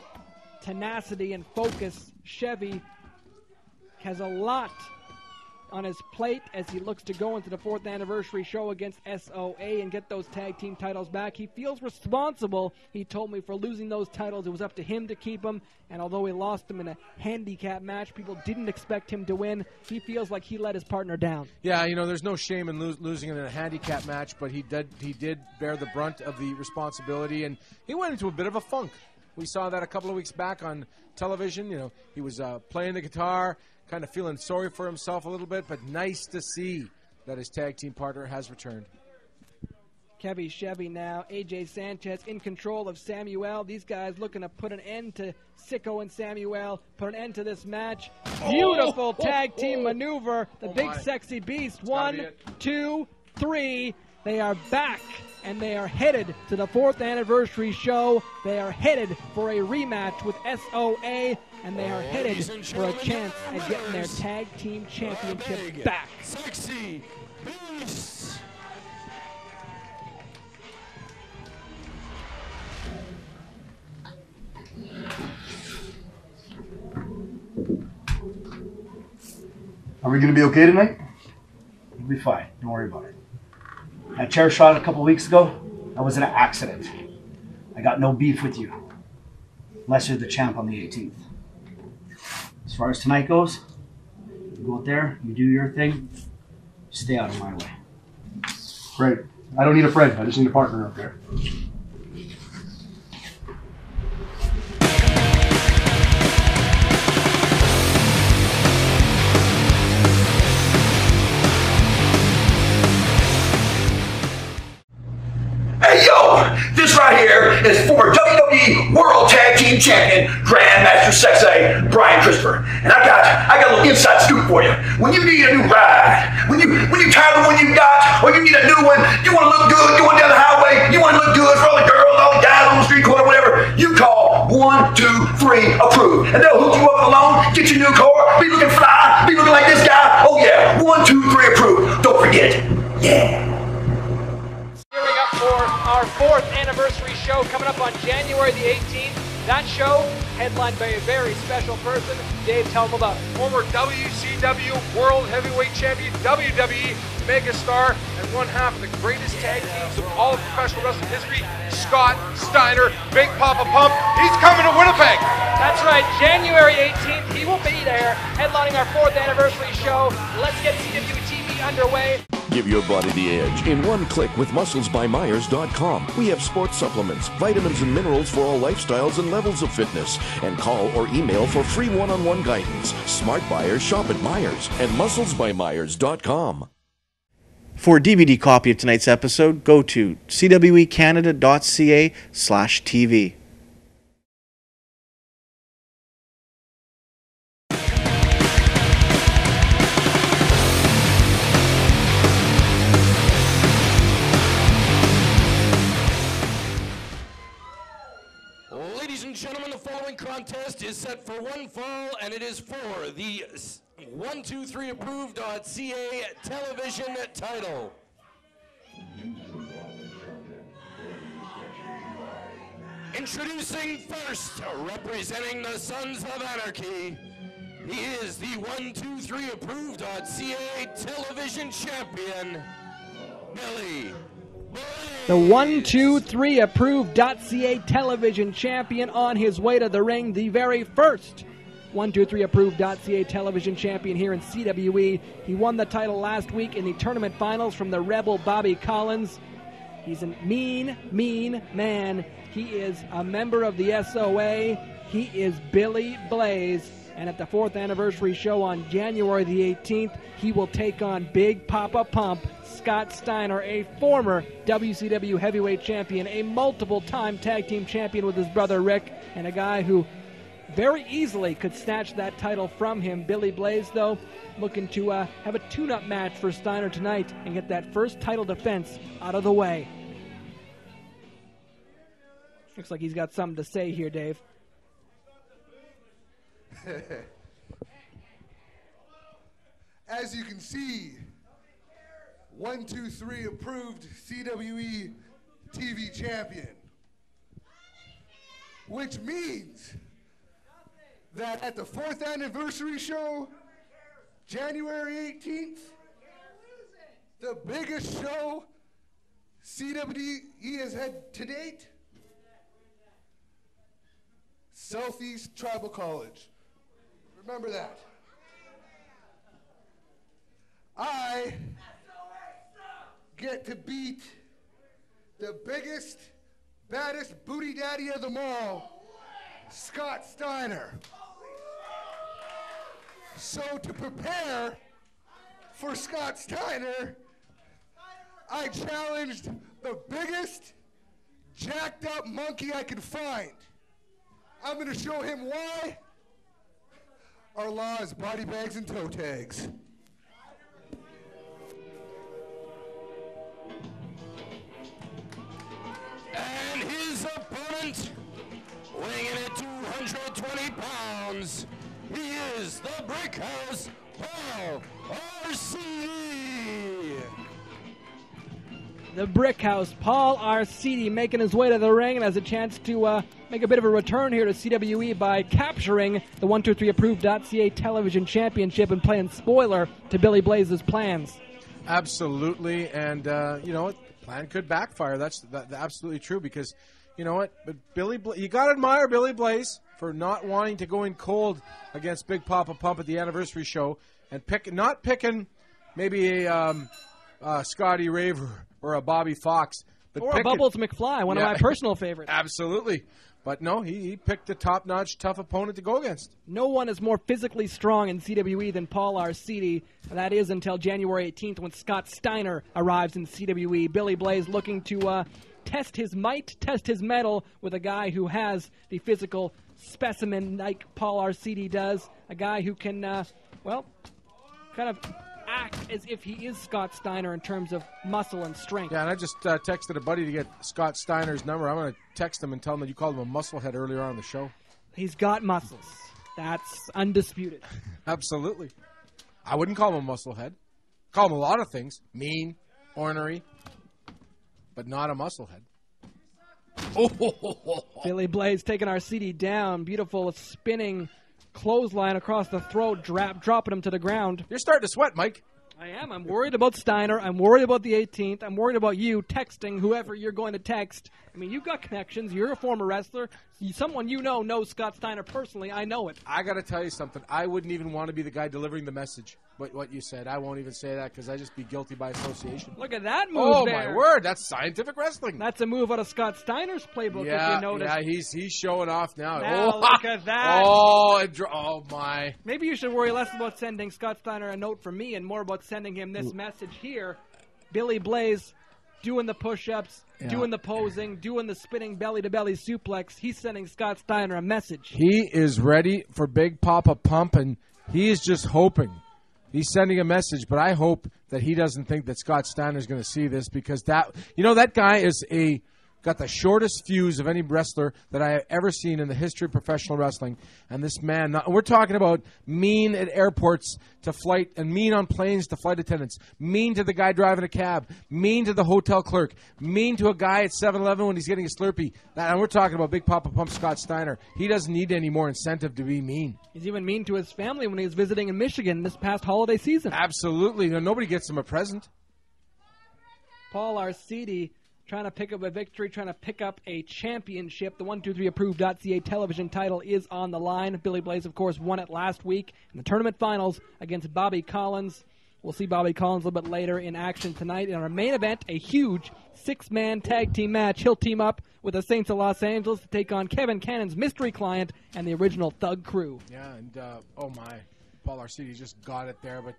tenacity and focus. Chevy has a lot on his plate as he looks to go into the 4th anniversary show against SOA and get those tag team titles back. He feels responsible, he told me, for losing those titles. It was up to him to keep them, and although he lost them in a handicap match, people didn't expect him to win. He feels like he let his partner down. Yeah, there's no shame in losing in a handicap match, but he did bear the brunt of the responsibility, and he went into a bit of a funk. We saw that a couple of weeks back on television. He was playing the guitar, kind of feeling sorry for himself a little bit, but nice to see that his tag team partner has returned. Chevy now. AJ Sanchez in control of Samuel. These guys looking to put an end to Syko and Samuel, put an end to this match. Beautiful tag team maneuver. The Big Sexy Beast. 1, 2, 3. They are back, and they are headed to the 4th anniversary show. They are headed for a rematch with SOA, and they are headed for a chance at getting their tag team championship back. Sexy Beasts. Are we going to be okay tonight? We'll be fine. Don't worry about it. That chair shot a couple weeks ago, that was an accident. I got no beef with you. Unless you're the champ on the 18th. As far as tonight goes, you go out there, you do your thing, stay out of my way. Right. I don't need a friend. I just need a partner up there. champion, Grandmaster Sexay, Brian Christopher. And I got a little inside scoop for you. When you need a new ride, when you tired of the one you got, or you need a new one, you want to look good going down the highway, you want to look good for all the girls, all the guys on the street corner, whatever, you call 123 Approved. And they'll hook you up with a loan, get your new car, be looking fly, be looking like this guy. Oh yeah, 123 Approved. Don't forget it. Yeah. Gearing up for our 4th anniversary show coming up on January the 18th. That show headlined by a very special person. Dave, tell them about it. Former WCW World Heavyweight Champion, WWE megastar, and one half of the greatest tag teams of all of professional wrestling history, Scott Steiner, Big Papa Pump. He's coming to Winnipeg. That's right, January 18th, he will be there, headlining our 4th anniversary show. Let's get CWE TV underway. Give your body the edge in one click with musclesbymyers.com. We have sports supplements, vitamins, and minerals for all lifestyles and levels of fitness. And call or email for free one-on-one guidance. Smart buyers shop at Myers and musclesbymyers.com. For a DVD copy of tonight's episode, go to cwecanada.ca/TV. Ladies and gentlemen, the following contest is set for one fall, and it is for the 123approved.ca television title. Introducing first, representing the Sons of Anarchy, he is the 123approved.ca television champion, Billy. The 123approved.ca television champion on his way to the ring, the very first 123approved.ca television champion here in CWE. He won the title last week in the tournament finals from the Rebel Bobby Collins. He's a mean, mean man. He is a member of the SOA. He is Billy Blaze. And at the 4th anniversary show on January the 18th, he will take on Big Papa Pump, Scott Steiner, a former WCW heavyweight champion, a multiple-time tag team champion with his brother Rick, and a guy who very easily could snatch that title from him. Billy Blaze, though, looking to have a tune-up match for Steiner tonight and get that first title defense out of the way. Looks like he's got something to say here, Dave. As you can see, 123 approved CWE TV champion, which means that at the 4th anniversary show, January 18th, the biggest show CWE has had to date, Southeast Tribal College. Remember that. I get to beat the biggest, baddest booty daddy of them all, Scott Steiner. So to prepare for Scott Steiner, I challenged the biggest, jacked up monkey I could find. I'm going to show him why our law is body bags and toe tags. And his opponent, weighing in at 220 pounds, he is the Brickhouse Paul Arcidi. The Brickhouse, Paul Arcidi, making his way to the ring and has a chance to make a bit of a return here to CWE by capturing the 123approved.ca television championship and playing spoiler to Billy Blaze's plans. Absolutely, and you know what? Plan could backfire. That's absolutely true because, you know what? But you got to admire Billy Blaze for not wanting to go in cold against Big Papa Pump at the anniversary show and not picking maybe a Scottie Raver or a Bobby Fox. But or a Bubbles McFly, one of my personal favorites. Absolutely. But no, he picked a top-notch, tough opponent to go against. No one is more physically strong in CWE than Paul Arcidi. That is until January 18th when Scott Steiner arrives in CWE. Billy Blaze looking to test his might, test his mettle with a guy who has the physical specimen like Paul Arcidi does. A guy who can, kind of act as if he is Scott Steiner in terms of muscle and strength. Yeah, and I just texted a buddy to get Scott Steiner's number. I'm going to text him and tell him that you called him a musclehead earlier on in the show. He's got muscles. That's undisputed. Absolutely. I wouldn't call him a musclehead. Call him a lot of things. Mean, ornery, but not a musclehead. Billy Blaze taking Arcidi down. Beautiful spinning clothesline across the throat, dropping him to the ground. You're starting to sweat, Mike. I am. I'm worried about Steiner. I'm worried about the 18th. I'm worried about you texting whoever you're going to text. I mean, you've got connections. You're a former wrestler. Someone you know knows Scott Steiner personally. I know it. I got to tell you something. I wouldn't even want to be the guy delivering the message, what you said. I won't even say that because I'd just be guilty by association. Look at that move there. My word. That's scientific wrestling. That's a move out of Scott Steiner's playbook, if you notice. Yeah, he's showing off now. Now, look at that. Oh, my. Maybe you should worry less about sending Scott Steiner a note from me and more about sending him this message here. Billy Blaze doing the push-ups, doing the posing, doing the spinning belly-to-belly suplex. He's sending Scott Steiner a message. He is ready for Big Papa Pump, and he is just hoping. He's sending a message, but I hope that he doesn't think that Scott Steiner is going to see this because that guy is got the shortest fuse of any wrestler that I have ever seen in the history of professional wrestling. And this man, we're talking about mean at airports to flight and mean on planes to flight attendants, mean to the guy driving a cab, mean to the hotel clerk, mean to a guy at 7-Eleven when he's getting a Slurpee. And we're talking about Big Papa Pump Scott Steiner. He doesn't need any more incentive to be mean. He's even mean to his family when he was visiting in Michigan this past holiday season. Absolutely. Nobody gets him a present. Paul Arcidi trying to pick up a victory, trying to pick up a championship. The 123approved.ca television title is on the line. Billy Blaze, of course, won it last week in the tournament finals against Bobby Collins. We'll see Bobby Collins a little bit later in action tonight. In our main event, a huge six-man tag team match. He'll team up with the Saints of Los Angeles to take on Kevin Cannon's mystery client and the original Thug Crew. Yeah, and Paul Arcidi just got it there. But,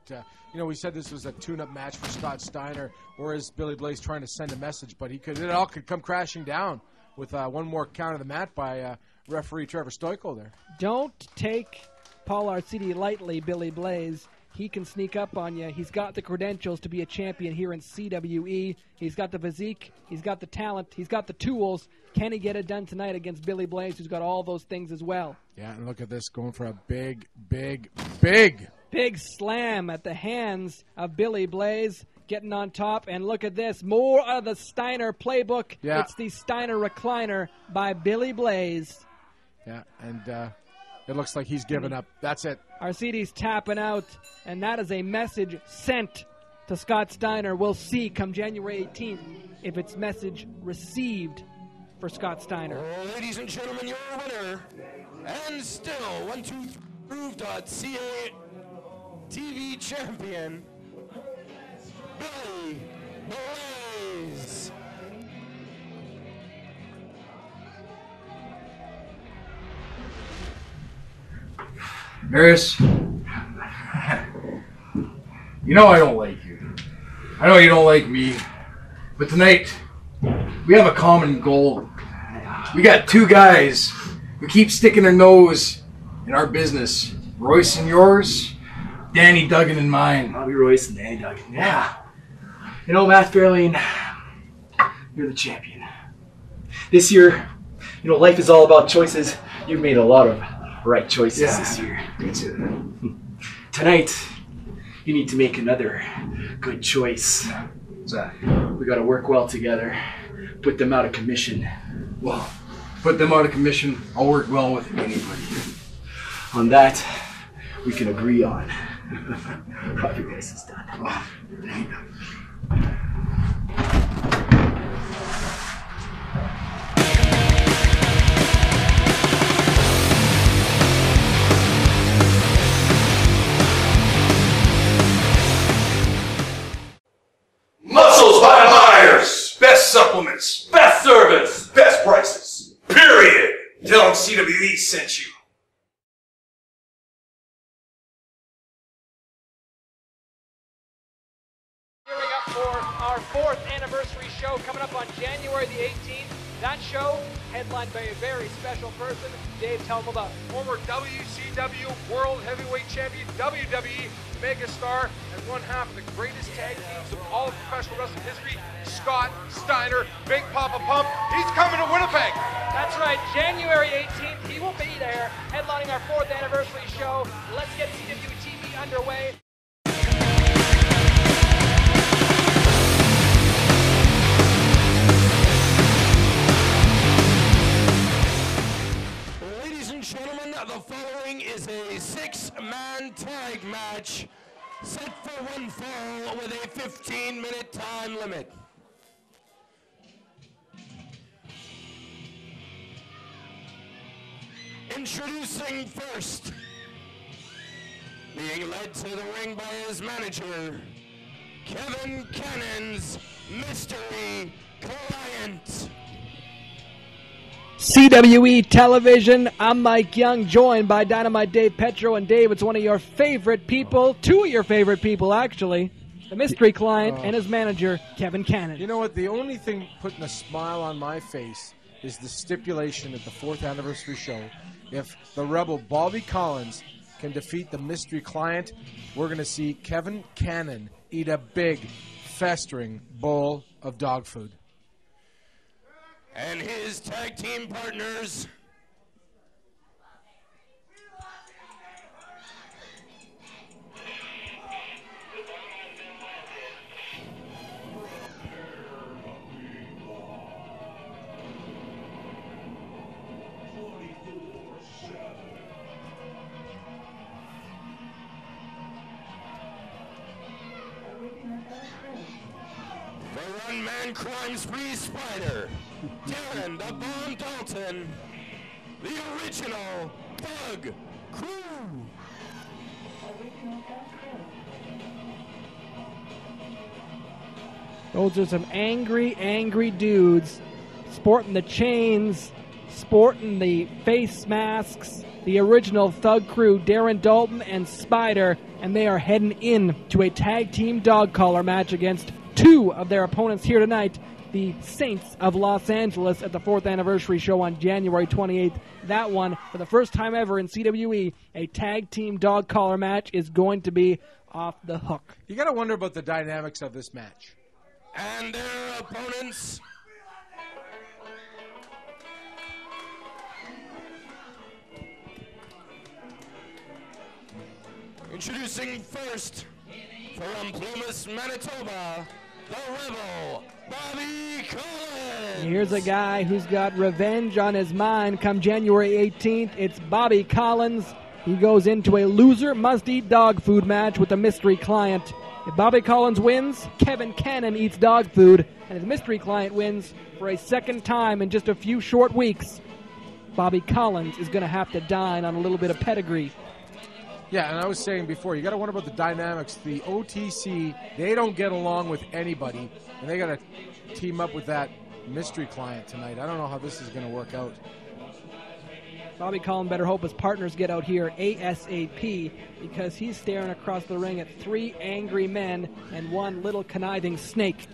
we said this was a tune-up match for Scott Steiner, whereas Billy Blaze trying to send a message. But it all could come crashing down with one more count of the mat by referee Trevor Stoico there. Don't take Paul Arcidi lightly, Billy Blaze. He can sneak up on you. He's got the credentials to be a champion here in CWE. He's got the physique. He's got the talent. He's got the tools. Can he get it done tonight against Billy Blaze, who's got all those things as well? Yeah, and look at this, going for a big slam at the hands of Billy Blaze, getting on top. And look at this, more of the Steiner playbook. Yeah. It's the Steiner recliner by Billy Blaze. Yeah, and it looks like he's given up. That's it. Arcidi's tapping out, and that is a message sent to Scott Steiner. We'll see come January 18th if it's message received for Scott Steiner. Ladies and gentlemen, your winner, and still 123approved.ca TV champion, Billy Blaze. Marius, you know I don't like you. I know you don't like me. But tonight, we have a common goal. We got two guys who keep sticking their nose in our business. Royce and yours, Danny Duggan and mine. I'll be Royce and Danny Duggan. Yeah. You know, Matt Fairlane, you're the champion. This year, life is all about choices. You've made a lot of right choices this year. Tonight, you need to make another good choice. What's that? We got to work well together. Put them out of commission. Well, put them out of commission. I'll work well with anybody. On that, we can agree on. Robby Royce is done. Oh, Muscles by Myers. Best supplements. Best service. Best prices. Period. Tell them CWE sent you. Gearing up for our 4th anniversary show coming up on January the 18th. That show, headlined by a very special person. Dave, tell them about it. Former WCW World Heavyweight Champion, WWE megastar, and one half of the greatest tag teams of all of professional wrestling history, Scott Steiner, Big Papa Pump. He's coming to Winnipeg. That's right, January 18th, he will be there, headlining our 4th anniversary show. Let's get CWE TV underway. Gentlemen, the following is a 6-man tag match set for one fall with a 15-minute time limit. Introducing first, being led to the ring by his manager, Kevin Cannon's Mystery Client. CWE Television, I'm Mike Young, joined by Dynamite Dave Petro. And Dave, it's one of your favorite people, 2 of your favorite people, actually. The Mystery Client and his manager, Kevin Cannon. You know what? The only thing putting a smile on my face is the stipulation at the 4th anniversary show. If the Rebel Bobby Collins can defeat the Mystery Client, we're going to see Kevin Cannon eat a big, festering bowl of dog food. And his tag team partners, the one-man crime spree Spider, Darren the Bomb Dalton, the original Bug Crew. Those are some angry, angry dudes sporting the chains, sporting the face masks, the original Thug Crew, Darren Dalton and Spider, and they are heading in to a tag team dog collar match against 2 of their opponents here tonight, the Saints of Los Angeles, at the 4th anniversary show on January 28th. That one, for the first time ever in CWE, a tag team dog collar match is going to be off the hook. You got to wonder about the dynamics of this match. And their opponents, introducing first, from Plymouth, Manitoba, the Rebel, Bobby Collins. Here's a guy who's got revenge on his mind come January 18th. It's Bobby Collins. He goes into a loser must-eat dog food match with the Mystery Client. If Bobby Collins wins, Kevin Cannon eats dog food, and his Mystery Client wins for a second time in just a few short weeks. Bobby Collins is going to have to dine on a little bit of pedigree. Yeah, and I was saying before, you got to wonder about the dynamics. The OTC, they don't get along with anybody, and they got to team up with that Mystery Client tonight. I don't know how this is going to work out. Bobby Collins better hope his partners get out here ASAP, because he's staring across the ring at 3 angry men and 1 little conniving snake.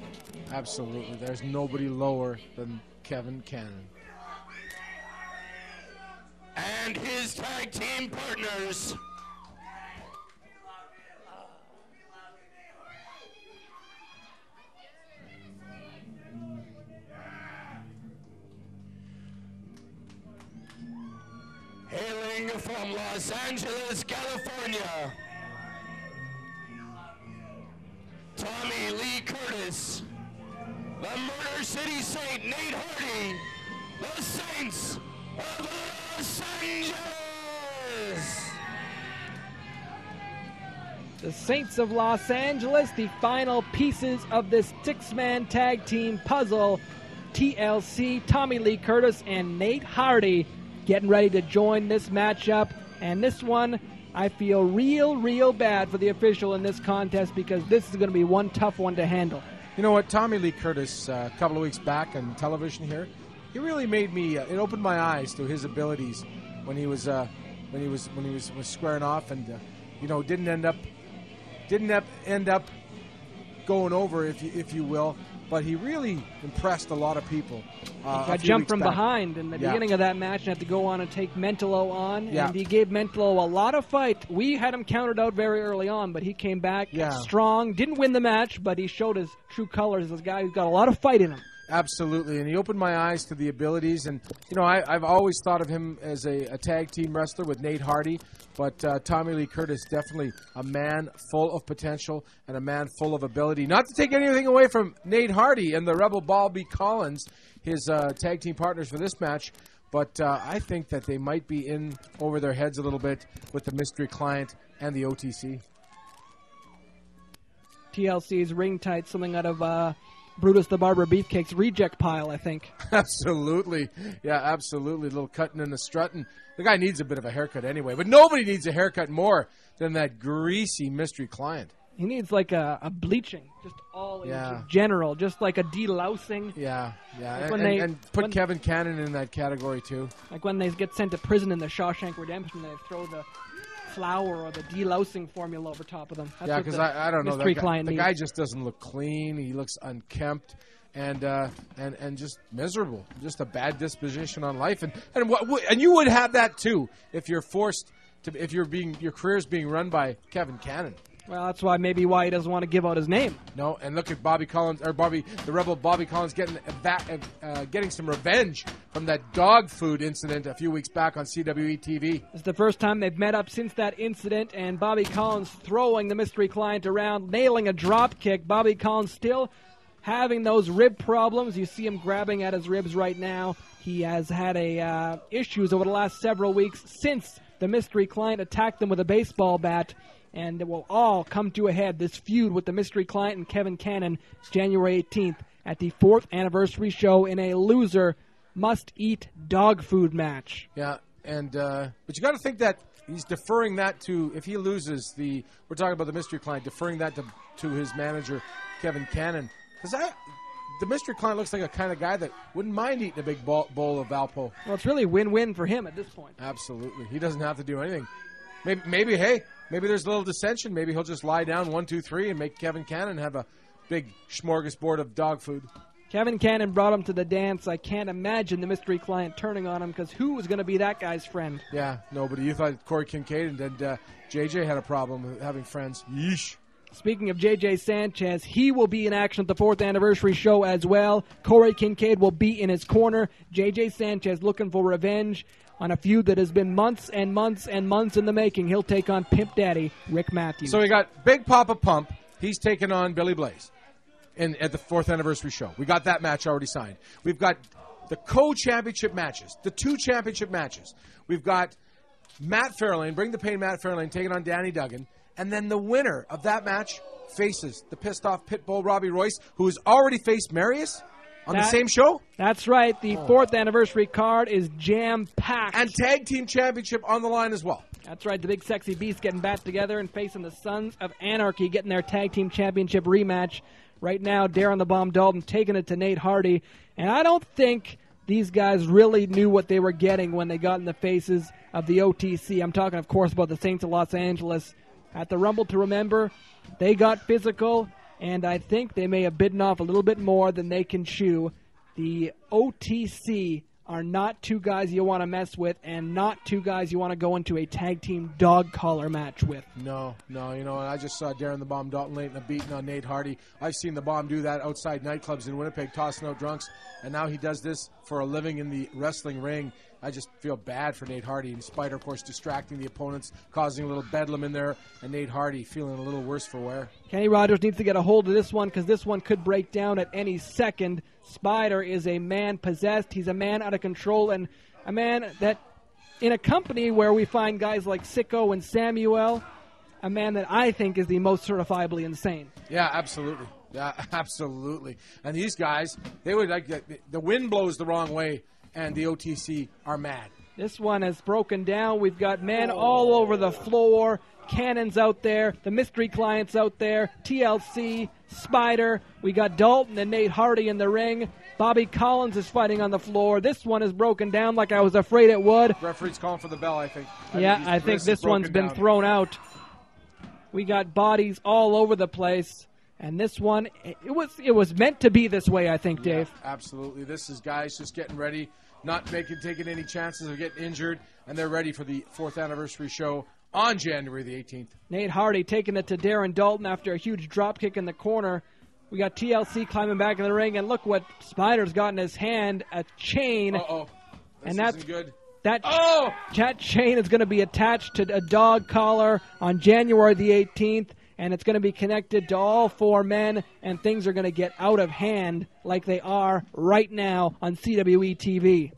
Absolutely. There's nobody lower than Kevin Cannon. And his tag team partners, hailing from Los Angeles, California, Tommy Lee Curtis, the Murder City Saint Nate Hardy, the Saints of Los Angeles. The Saints of Los Angeles, the final pieces of this 6-man tag team puzzle. TLC, Tommy Lee Curtis, and Nate Hardy getting ready to join this matchup. And this one, I feel real bad for the official in this contest, because this is going to be one tough one to handle. You know what? Tommy Lee Curtis, a couple of weeks back on television here, he really made me. It opened my eyes to his abilities when he was squaring off, and didn't end up going over, if you will. but he really impressed a lot of people. Got jumped from behind in the beginning of that match and had to go on and take Mentallo on. Yeah. And he gave Mentallo a lot of fight. We had him counted out very early on, but he came back strong. Didn't win the match, but he showed his true colors as a guy who's got a lot of fight in him. Absolutely, and he opened my eyes to the abilities. And, you know, I've always thought of him as a tag team wrestler with Nate Hardy, but Tommy Lee Curtis, definitely a man full of potential and a man full of ability. Not to take anything away from Nate Hardy and the Rebel Bobby Collins, his tag team partners for this match, but I think that they might be in over their heads a little bit with the mystery client and the OTC. TLC's ring tight, something out of Brutus the Barber Beefcake's reject pile, I think. Absolutely. Yeah, absolutely. A little cutting and a strutting. The guy needs a bit of a haircut anyway, but nobody needs a haircut more than that greasy mystery client. He needs like a bleaching, just all in general, just like a delousing. Yeah, yeah. Like and put Kevin Cannon in that category too. Like when they get sent to prison in the Shawshank Redemption, they throw the flour or the delousing formula over top of them. That's yeah, because I don't know. Mystery client the needs. guy just doesn't look clean. He looks unkempt and just miserable. Just a bad disposition on life. And you would have that too if you're forced to. If your career's being run by Kevin Cannon. Well, that's why he doesn't want to give out his name. No, and look at the Rebel Bobby Collins getting some revenge from that dog food incident a few weeks back on CWE TV. It's the first time they've met up since that incident, and Bobby Collins throwing the mystery client around, nailing a drop kick. Bobby Collins still having those rib problems. You see him grabbing at his ribs right now. He has had issues over the last several weeks since the mystery client attacked him with a baseball bat. And it will all come to a head, this feud with the mystery client and Kevin Cannon, January 18th at the 4th anniversary show in a loser must-eat dog food match. Yeah, and but you got to think that he's deferring that to, if he loses we're talking about the mystery client, deferring that to his manager, Kevin Cannon. Because the mystery client looks like a kind of guy that wouldn't mind eating a big bowl of Valpo. Well, it's really win-win for him at this point. Absolutely. He doesn't have to do anything. Maybe there's a little dissension. Maybe he'll just lie down 1, 2, 3 and make Kevin Cannon have a big smorgasbord of dog food. Kevin Cannon brought him to the dance. I can't imagine the mystery client turning on him because who was going to be that guy's friend? Yeah, nobody. You thought Corey Kincaid and JJ had a problem with having friends. Yeesh. Speaking of JJ Sanchez, he will be in action at the 4th anniversary show as well. Corey Kincaid will be in his corner. JJ Sanchez looking for revenge on a feud that has been months and months and months in the making. He'll take on Pimp Daddy, Rick Matthews. So we got Big Papa Pump. He's taking on Billy Blaze at the 4th anniversary show. We got that match already signed. We've got the co-championship matches, the 2 championship matches. We've got Matt Fairlane, Bring the Pain Matt Fairlane, taking on Danny Duggan. And then the winner of that match faces the pissed-off Pitbull Robbie Royce, who has already faced Marius on the same show? That's right. The 4th anniversary card is jam-packed. And tag team championship on the line as well. That's right. The Big Sexy Beast getting back together and facing the Sons of Anarchy, getting their tag team championship rematch. Right now, Darren the Bomb Dalton taking it to Nate Hardy. And I don't think these guys really knew what they were getting when they got in the faces of the OTC. I'm talking, of course, about the Saints of Los Angeles. At the Rumble to Remember, they got physical, and I think they may have bitten off a little bit more than they can chew. The OTC are not 2 guys you want to mess with and not 2 guys you want to go into a tag team dog collar match with. No. You know, I just saw Darren the Bomb Dalton late in a beating on Nate Hardy. I've seen the Bomb do that outside nightclubs in Winnipeg, tossing out drunks, and now he does this for a living in the wrestling ring. I just feel bad for Nate Hardy. And Spider, of course, distracting the opponents, causing a little bedlam in there, and Nate Hardy feeling a little worse for wear. Kenny Rogers needs to get a hold of this one because this one could break down at any second. Spider is a man possessed. He's a man out of control and a man that, in a company where we find guys like Syko and Samuel, a man that I think is the most certifiably insane. Yeah, absolutely. Yeah, absolutely. And these guys, they would like the wind blows the wrong way. And the OTC are mad. This one has broken down. We've got men all over the floor. Cannon's out there. The mystery client's out there. TLC, Spider. We got Dalton and Nate Hardy in the ring. Bobby Collins is fighting on the floor. This one is broken down like I was afraid it would. Referee's calling for the bell, I think. I think this one's been thrown out. We got bodies all over the place. And this one, it was meant to be this way, I think, Dave. Yeah, absolutely. This is guys just getting ready, not taking any chances of getting injured, and they're ready for the 4th anniversary show on January the 18th. Nate Hardy taking it to Darren Dalton after a huge drop kick in the corner. We got TLC climbing back in the ring, and look what Spider's got in his hand, a chain. Uh-oh. And that's good. That chain is going to be attached to a dog collar on January the 18th, and it's going to be connected to all 4 men, and things are going to get out of hand like they are right now on CWE TV.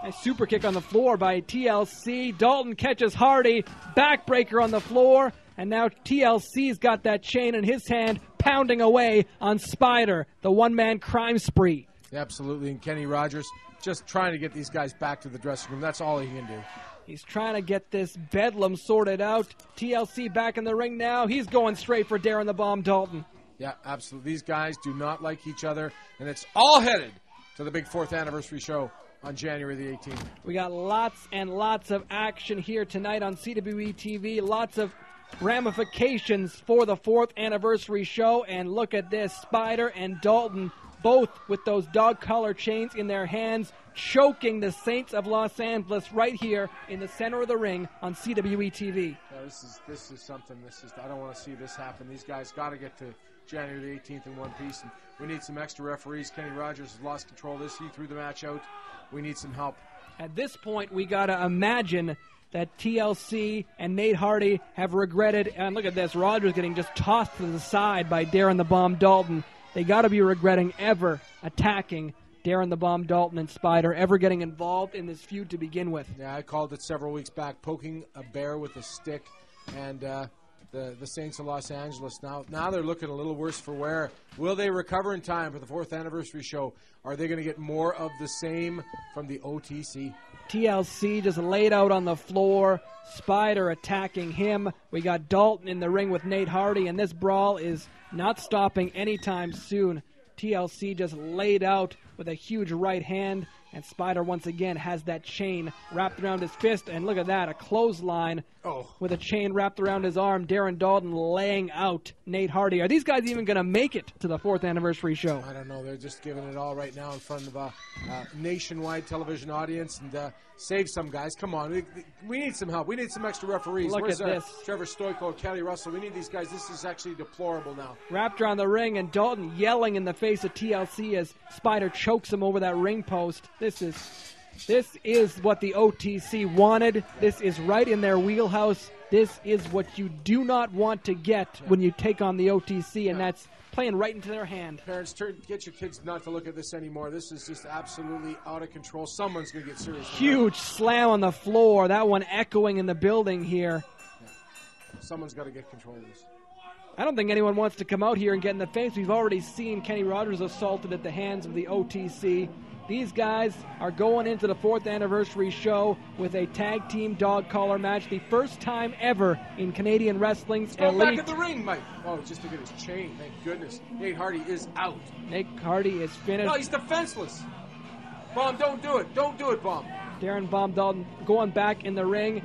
A super kick on the floor by TLC. Dalton catches Hardy. Backbreaker on the floor. And now TLC's got that chain in his hand, pounding away on Spider, the one-man crime spree. Yeah, absolutely. And Kenny Rogers just trying to get these guys back to the dressing room. That's all he can do. He's trying to get this bedlam sorted out. TLC back in the ring now. He's going straight for Darren the Bomb Dalton. Yeah, absolutely. These guys do not like each other, and it's all headed to the big 4th anniversary show on January the 18th. We got lots and lots of action here tonight on CWE TV. Lots of ramifications for the 4th anniversary show. And look at this, Spider and Dalton, both with those dog collar chains in their hands, choking the Saints of Los Angeles right here in the center of the ring on CWE TV. Yeah, this is something. I don't want to see this happen. These guys got to get to January the 18th in one piece, and we need some extra referees. Kenny Rogers has lost control of this. He threw the match out. We need some help. At this point, we got to imagine that TLC and Nate Hardy have regretted, and look at this, Rogers getting just tossed to the side by Darren the Bomb Dalton. They got to be regretting ever attacking Darren the Bomb Dalton and Spider, ever getting involved in this feud to begin with. Yeah, I called it several weeks back, poking a bear with a stick, and the Saints of Los Angeles. Now they're looking a little worse for wear. Will they recover in time for the 4th anniversary show? Are they going to get more of the same from the OTC? TLC just laid out on the floor. Spider attacking him. We got Dalton in the ring with Nate Hardy, and this brawl is not stopping anytime soon. TLC just laid out with a huge right hand, and Spider once again has that chain wrapped around his fist, and look at that, a clothesline with a chain wrapped around his arm. Darren Dalton laying out Nate Hardy. Are these guys even going to make it to the 4th anniversary show? I don't know. They're just giving it all right now in front of a nationwide television audience, and save some guys. Come on. We need some help. We need some extra referees. Look Where's at this. Trevor Stoico, Kelly Russell. We need these guys. This is actually deplorable now. Wrapped around the ring, and Dalton yelling in the face of TLC as Spider chokes him over that ring post. This is what the OTC wanted. This is right in their wheelhouse. This is what you do not want to get when you take on the OTC, and that's playing right into their hand. Parents, get your kids not to look at this anymore. This is just absolutely out of control. Someone's going to get serious. Huge slam on the floor. That one echoing in the building here. Yeah. Someone's got to get control of this. I don't think anyone wants to come out here and get in the face. We've already seen Kenny Rogers assaulted at the hands of the OTC. These guys are going into the 4th anniversary show with a tag team dog collar match. The first time ever in Canadian wrestling's elite. Back at the ring, Mike. Oh, just look at his chain. Thank goodness. Nate Hardy is out. Nate Hardy is finished. No, he's defenseless. Bomb, don't do it. Don't do it, Bomb. Darren Bomb Dalton going back in the ring.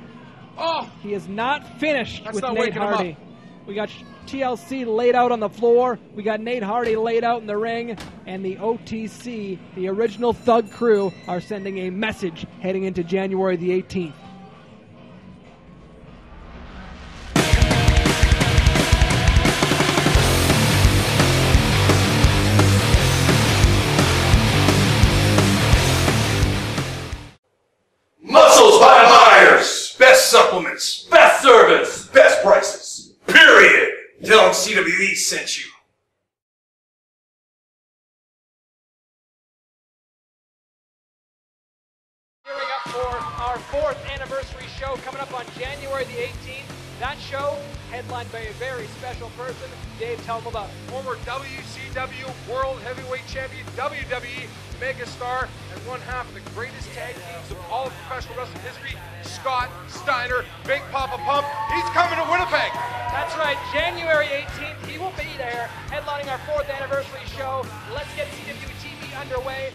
Oh! He is not finished with not Nate Hardy. We got TLC laid out on the floor. We got Nate Hardy laid out in the ring. And the OTC, the original Thug crew, are sending a message heading into January the 18th. Muscles by Myers. Best supplements. Best service. Best prices. Period. Tell them CWE sent you. Gearing up for our 4th anniversary show coming up on January the 18th. That show headlined by a very special person. Dave, tell them about it. Former WCW World Heavyweight Champion, WWE megastar, and one half of the greatest tag teams of all of professional wrestling history, Scott Steiner, Big Papa Pump. He's coming to Winnipeg. That's right, January 18th, he will be there, headlining our 4th anniversary show. Let's get CWE TV underway.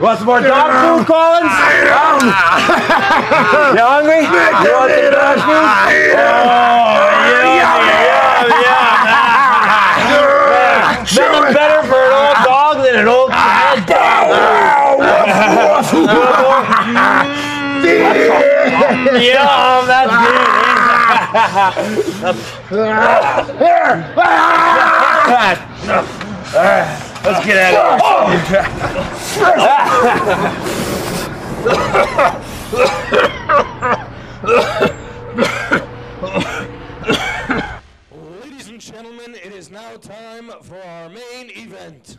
Want some more dog food, Collins? You hungry? You want some dog food? Nothing better for an old dog than an old dead dog. Yum, that's good. Let's get at it. Ladies and gentlemen, it is now time for our main event.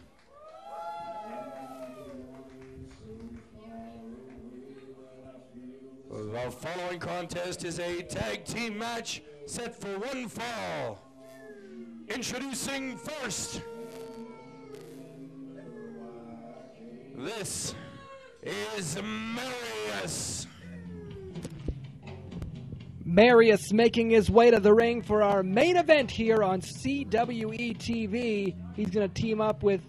The following contest is a tag team match set for one fall. Introducing first, this is Marius. Marius making his way to the ring for our main event here on CWE TV. He's going to team up with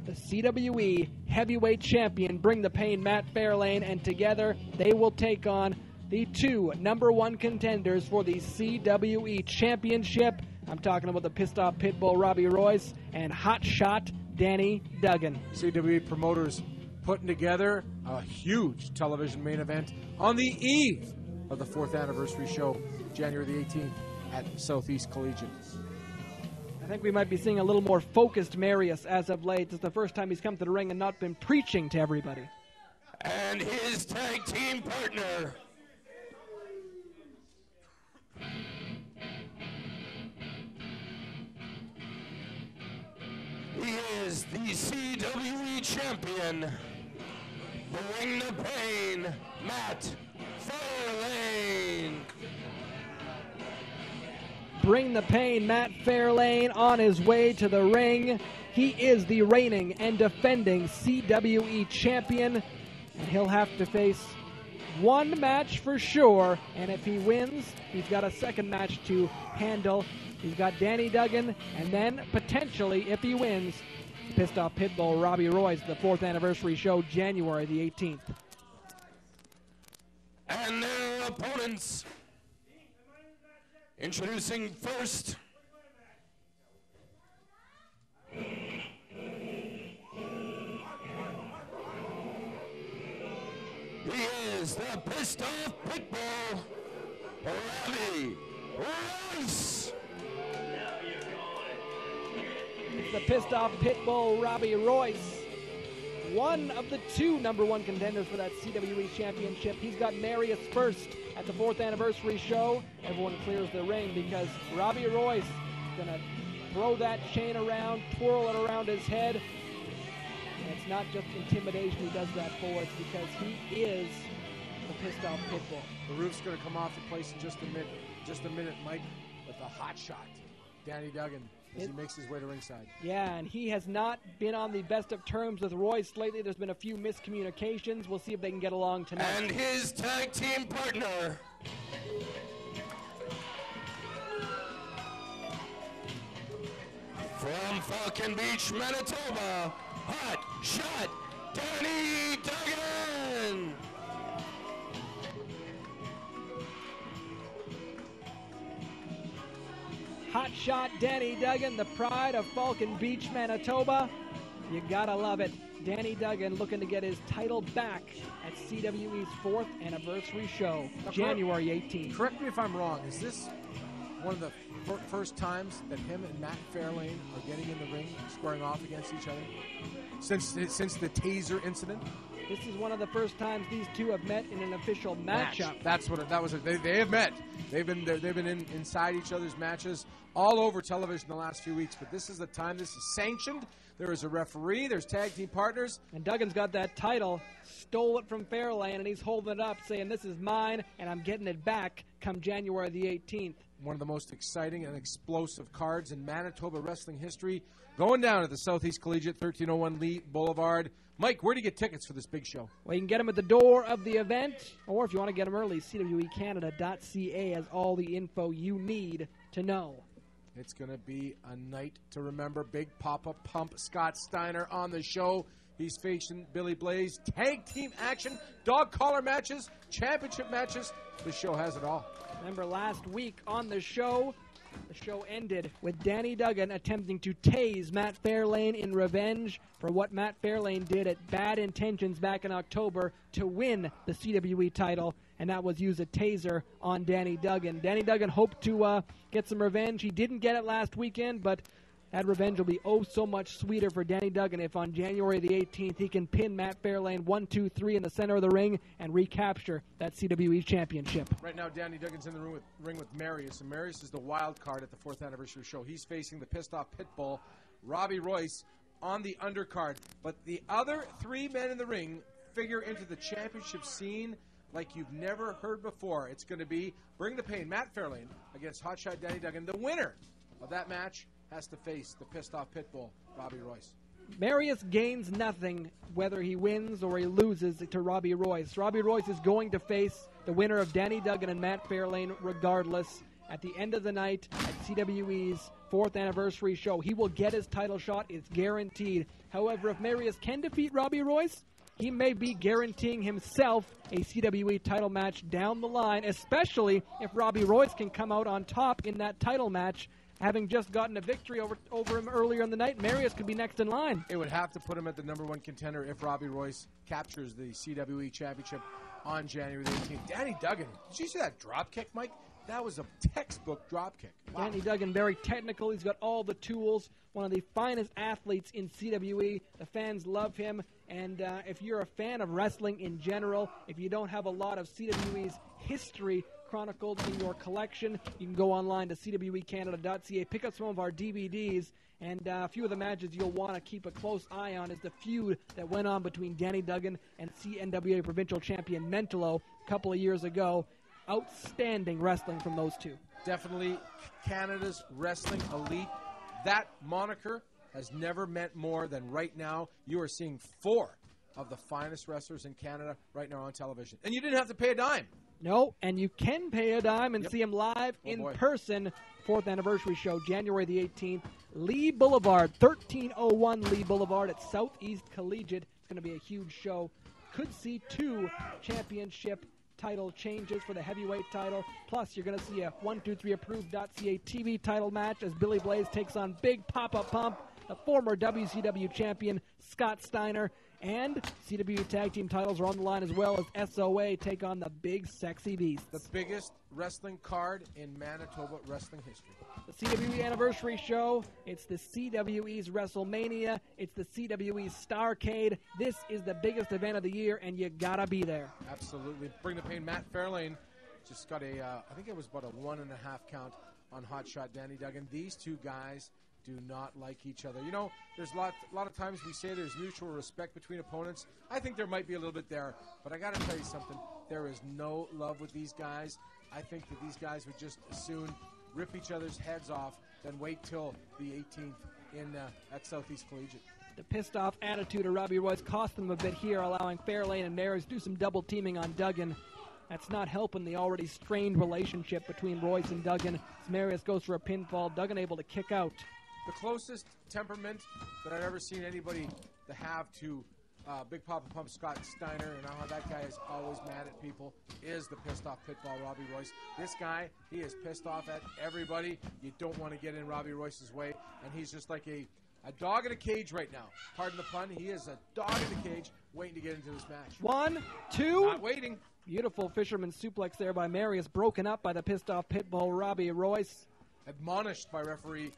the CWE heavyweight champion, Bring the Pain, Matt Fairlane, and together they will take on the two #1 contenders for the CWE championship. I'm talking about the pissed off pitbull Robby Royce and hot shot Danny Duggan. CWE promoters putting together a huge television main event on the eve of the 4th anniversary show, January the 18th at Southeast Collegiate. I think we might be seeing a little more focused Marius as of late. It's the first time he's come to the ring and not been preaching to everybody. And his tag team partner, he is the CWE champion, Bring the Pain, Matt Fairlane. Bring the Pain, Matt Fairlane on his way to the ring. He is the reigning and defending CWE champion, and he'll have to face one match for sure, and if he wins, he's got a second match to handle. He's got Danny Duggan, and then potentially, if he wins, pissed off pitbull Robby Royce, the 4th anniversary show, January the 18th. And their opponents, introducing first, he is the pissed off pitbull Robby Royce. It's the pissed off pitbull Robby Royce, one of the two #1 contenders for that CWE championship. He's got Marius first at the 4th anniversary show. Everyone clears the ring because Robby Royce is going to throw that chain around, twirl it around his head. And it's not just intimidation he does that for, it's because he is the pissed off pitbull. The roof's going to come off the place in just a minute, Mike, with a hot shot, Danny Duggan, as he makes his way to ringside. Yeah, and he has not been on the best of terms with Royce lately. There's been a few miscommunications. We'll see if they can get along tonight. And his tag team partner, from Falcon Beach, Manitoba, hot shot Danny Duggan. Hot shot Danny Duggan, the pride of Falcon Beach, Manitoba. You gotta love it. Danny Duggan looking to get his title back at CWE's 4th anniversary show, January 18th. Correct me if I'm wrong. Is this one of the first times that him and Matt Fairlane are getting in the ring, squaring off against each other? Since the taser incident? This is one of the first times these two have met in an official matchup. That's what that was. They have met. They've been inside each other's matches all over television the last few weeks. But this is the time. This is sanctioned. There is a referee. There's tag team partners. And Duggan's got that title, stole it from Fairlane, and he's holding it up, saying, "This is mine, and I'm getting it back come January the 18th." One of the most exciting and explosive cards in Manitoba wrestling history, going down at the Southeast Collegiate, 1301 Lee Boulevard. Mike, where do you get tickets for this big show? Well, you can get them at the door of the event, or if you want to get them early, CWEcanada.ca has all the info you need to know. It's going to be a night to remember. Big Papa Pump Scott Steiner on the show. He's facing Billy Blaze. Tag team action, dog collar matches, championship matches. The show has it all. Remember last week on the show ended with Danny Duggan attempting to tase Matt Fairlane in revenge for what Matt Fairlane did at Bad Intentions back in October to win the CWE title, and that was use a taser on Danny Duggan. Danny Duggan hoped to get some revenge. He didn't get it last weekend, but that revenge will be oh so much sweeter for Danny Duggan if on January the 18th he can pin Matt Fairlane 1, 2, 3 in the center of the ring and recapture that CWE championship. Right now, Danny Duggan's in the ring with Marius, and Marius is the wild card at the 4th anniversary show. He's facing the pissed off pitbull, Robby Royce, on the undercard. But the other three men in the ring figure into the championship scene like you've never heard before. It's going to be Bring the Pain, Matt Fairlane, against Hotshot Danny Duggan. The winner of that match has to face the pissed-off pitbull, Robby Royce. Marius gains nothing whether he wins or he loses to Robby Royce. Robby Royce is going to face the winner of Danny Duggan and Matt Fairlane regardless. At the end of the night at CWE's 4th anniversary show, he will get his title shot. It's guaranteed. However, if Marius can defeat Robby Royce, he may be guaranteeing himself a CWE title match down the line, especially if Robby Royce can come out on top in that title match. Having just gotten a victory over him earlier in the night, Marius could be next in line. It would have to put him at the #1 contender if Robby Royce captures the CWE championship on January the 18th. Danny Duggan, did you see that drop kick, Mike? That was a textbook drop kick. Wow. Danny Duggan, very technical. He's got all the tools. One of the finest athletes in CWE. The fans love him. And if you're a fan of wrestling in general, if you don't have a lot of CWE's history chronicled in your collection, you can go online to CWEcanada.ca, pick up some of our DVDs, and a few of the matches you'll want to keep a close eye on is the feud that went on between Danny Duggan and CNWA provincial champion Mentallo a couple of years ago. Outstanding wrestling from those two. Definitely Canada's wrestling elite. That moniker has never meant more than right now. You are seeing 4 of the finest wrestlers in Canada right now on television. And you didn't have to pay a dime. No, and you can pay a dime and see him live in person. 4th anniversary show, January the 18th. Lee Boulevard, 1301 Lee Boulevard at Southeast Collegiate. It's going to be a huge show. Could see 2 championship title changes for the heavyweight title. Plus, you're going to see a 123 approved.ca TV title match as Billy Blaze takes on Big Papa Pump, the former WCW champion Scott Steiner. And CW tag team titles are on the line as well as SOA take on the Big Sexy Beasts. The biggest wrestling card in Manitoba wrestling history. The CWE anniversary show. It's the CWE's WrestleMania. It's the CWE's Starrcade. This is the biggest event of the year, and you gotta be there. Absolutely. Bring the Pain. Matt Fairlane just got a, I think it was about a 1.5 count on Hotshot Danny Duggan. These two guys do not like each other. You know, there's a lot of times we say there's mutual respect between opponents. I think there might be a little bit there, but I got to tell you something. There is no love with these guys. I think that these guys would just as soon rip each other's heads off than wait till the 18th at Southeast Collegiate. The pissed-off attitude of Robby Royce cost them a bit here, allowing Fairlane and Marius to do some double teaming on Duggan. That's not helping the already strained relationship between Royce and Duggan. As Marius goes for a pinfall, Duggan able to kick out. The closest temperament that I've ever seen anybody to have to Big Papa Pump Scott Steiner, and how that guy is always mad at people, is the pissed off pitball Robby Royce. This guy, he is pissed off at everybody. You don't want to get in Robby Royce's way, and he's just like a dog in a cage right now. Pardon the pun. He is a dog in the cage waiting to get into this match. 1, 2. Not waiting. Beautiful fisherman suplex there by Marius, broken up by the pissed off pitbull Robby Royce. Admonished by referee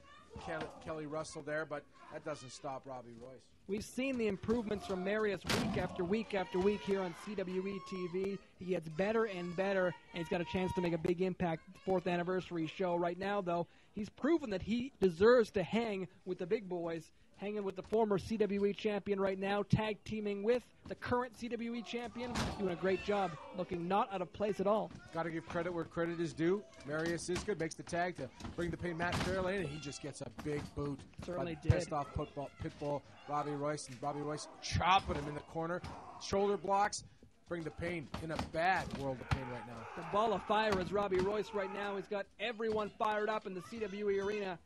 Kelly Russell there, but that doesn't stop Robbie Royce. We've seen the improvements from Marius week after week after week here on CWE TV. He gets better and better, and he's got a chance to make a big impact at the 4th anniversary show. Right now, though, he's proven that he deserves to hang with the big boys, hanging with the former CWE champion right now, tag teaming with the current CWE champion, doing a great job, looking not out of place at all. Got to give credit where credit is due. Marius is good, makes the tag to bring the pain Matt Fairlane, and he just gets a big boot. Certainly did. Pissed off pitbull Robbie Royce, and Robbie Royce chopping him in the corner. Shoulder blocks, bring the pain in a bad world of pain right now. The ball of fire is Robbie Royce right now. He's got everyone fired up in the CWE arena.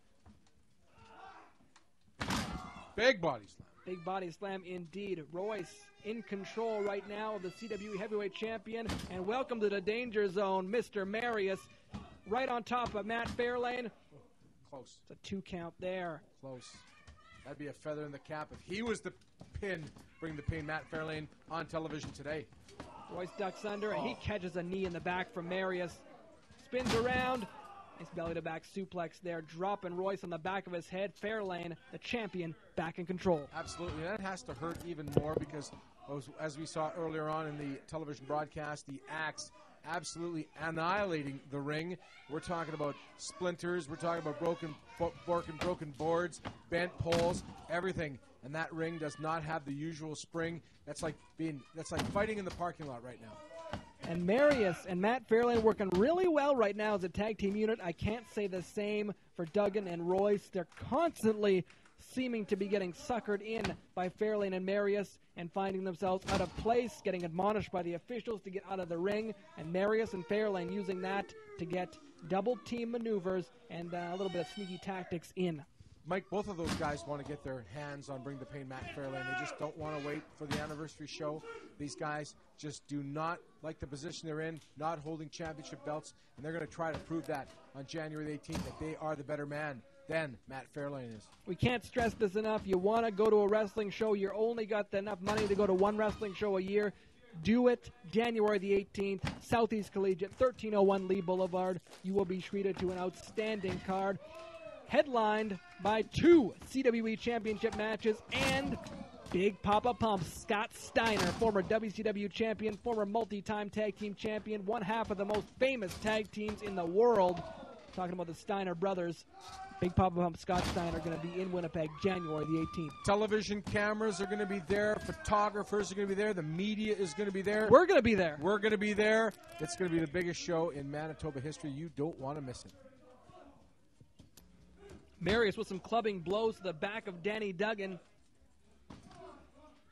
Big body slam. Big body slam indeed. Royce in control right now of the CWE heavyweight champion. And welcome to the danger zone, Mr. Marius. Right on top of Matt Fairlane. Close. It's a 2 count there. Close. That'd be a feather in the cap if he was the pin, bring the pain Matt Fairlane on television today. Royce ducks under, and he catches a knee in the back from Marius. Spins around. Nice belly-to-back suplex there, dropping Royce on the back of his head. Fairlane, the champion, back in control. Absolutely. That has to hurt even more because, as we saw earlier on in the television broadcast, the axe absolutely annihilating the ring. We're talking about splinters. We're talking about broken boards, bent poles, everything. And that ring does not have the usual spring. That's like fighting in the parking lot right now. And Marius and Matt Fairlane working really well right now as a tag team unit. I can't say the same for Duggan and Royce. They're constantly seeming to be getting suckered in by Fairlane and Marius and finding themselves out of place, getting admonished by the officials to get out of the ring. And Marius and Fairlane using that to get double team maneuvers and a little bit of sneaky tactics in. Mike, both of those guys want to get their hands on Bring the Pain Matt Fairlane. They just don't want to wait for the anniversary show. These guys just do not like the position they're in, not holding championship belts, and they're going to try to prove that on January the 18th, that they are the better man than Matt Fairlane is. We can't stress this enough. You want to go to a wrestling show, you only got enough money to go to one wrestling show a year. Do it January the 18th, Southeast Collegiate, 1301 Lee Boulevard. You will be treated to an outstanding card, headlined by 2 CWE championship matches and Big Papa Pump, Scott Steiner, former WCW champion, former multi-time tag team champion, one half of the most famous tag teams in the world. Talking about the Steiner brothers. Big Papa Pump, Scott Steiner, going to be in Winnipeg January the 18th. Television cameras are going to be there. Photographers are going to be there. The media is going to be there. We're going to be there. We're going to be there. It's going to be the biggest show in Manitoba history. You don't want to miss it. Marius with some clubbing blows to the back of Danny Duggan.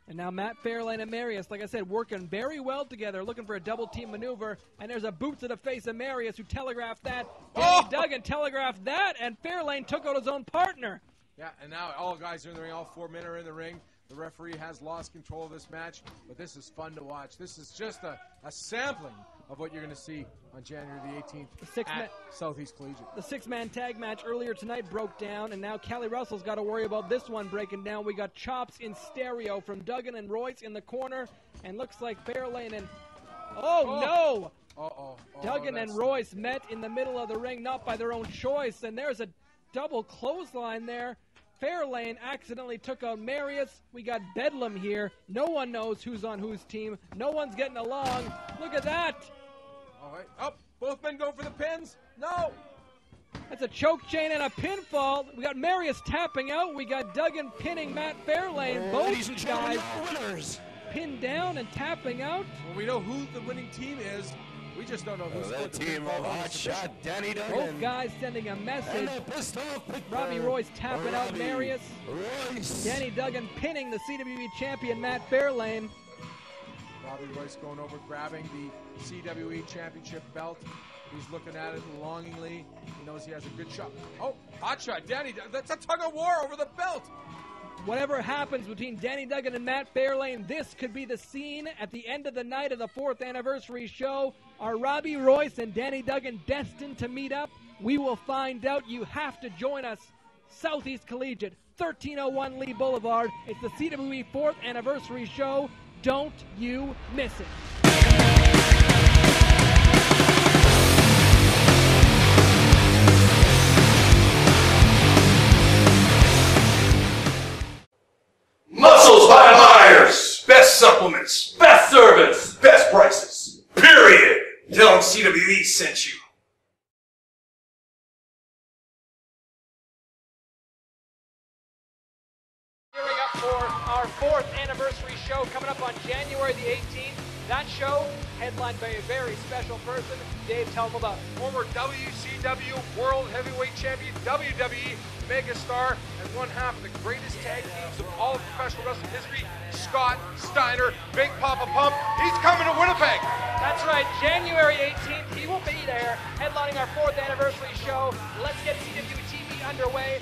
And now Matt Fairlane and Marius, like I said, working very well together, looking for a double-team maneuver. And there's a boot to the face of Marius who telegraphed that. Danny Duggan telegraphed that, and Fairlane took out his own partner. Yeah, and now all guys are in the ring. All 4 men are in the ring. The referee has lost control of this match, but this is fun to watch. This is just a sampling of what you're going to see on January the 18th at Southeast Collegiate. The 6-man tag match earlier tonight broke down, and now Kelly Russell's got to worry about this one breaking down. We got chops in stereo from Duggan and Royce in the corner, and looks like Fairlane and... no! Duggan and Royce met in the middle of the ring, not by their own choice, and there's a double clothesline there. Fairlane accidentally took out Marius. We got Bedlam here. No one knows who's on whose team. No one's getting along. Look at that. All right. Up. Both men go for the pins. No. That's a choke chain and a pinfall. We got Marius tapping out. We got Duggan pinning Matt Fairlane. Both guys winners. Pinned down and tapping out. Well, we know who the winning team is. We just don't know who's the team of Hot Shot, Danny Duggan. Both guys sending a message. Robbie Royce tapping out Marius. Danny Duggan pinning the CWE champion Matt Fairlane. Robbie Royce going over, grabbing the CWE championship belt. He's looking at it longingly. He knows he has a good shot. Oh, hot shot, Danny. That's a tug of war over the belt. Whatever happens between Danny Duggan and Matt Fairlane, this could be the scene at the end of the night of the 4th anniversary show. Are Robbie Royce and Danny Duggan destined to meet up? We will find out. You have to join us. Southeast Collegiate, 1301 Lee Boulevard. It's the CWE 4th anniversary show. Don't you miss it. CWE sent you. Gearing up for our 4th anniversary show coming up on January the 18th. That show headlined by a very special person. Dave, tell them about it. Former WCW World Heavyweight Champion, WWE Megastar, and one half of the greatest tag teams of all of professional wrestling history, Scott Steiner, Big Papa Pump. He's coming to Winnipeg. That's right, January 18th, he will be there, headlining our 4th anniversary show. Let's get CWE TV underway.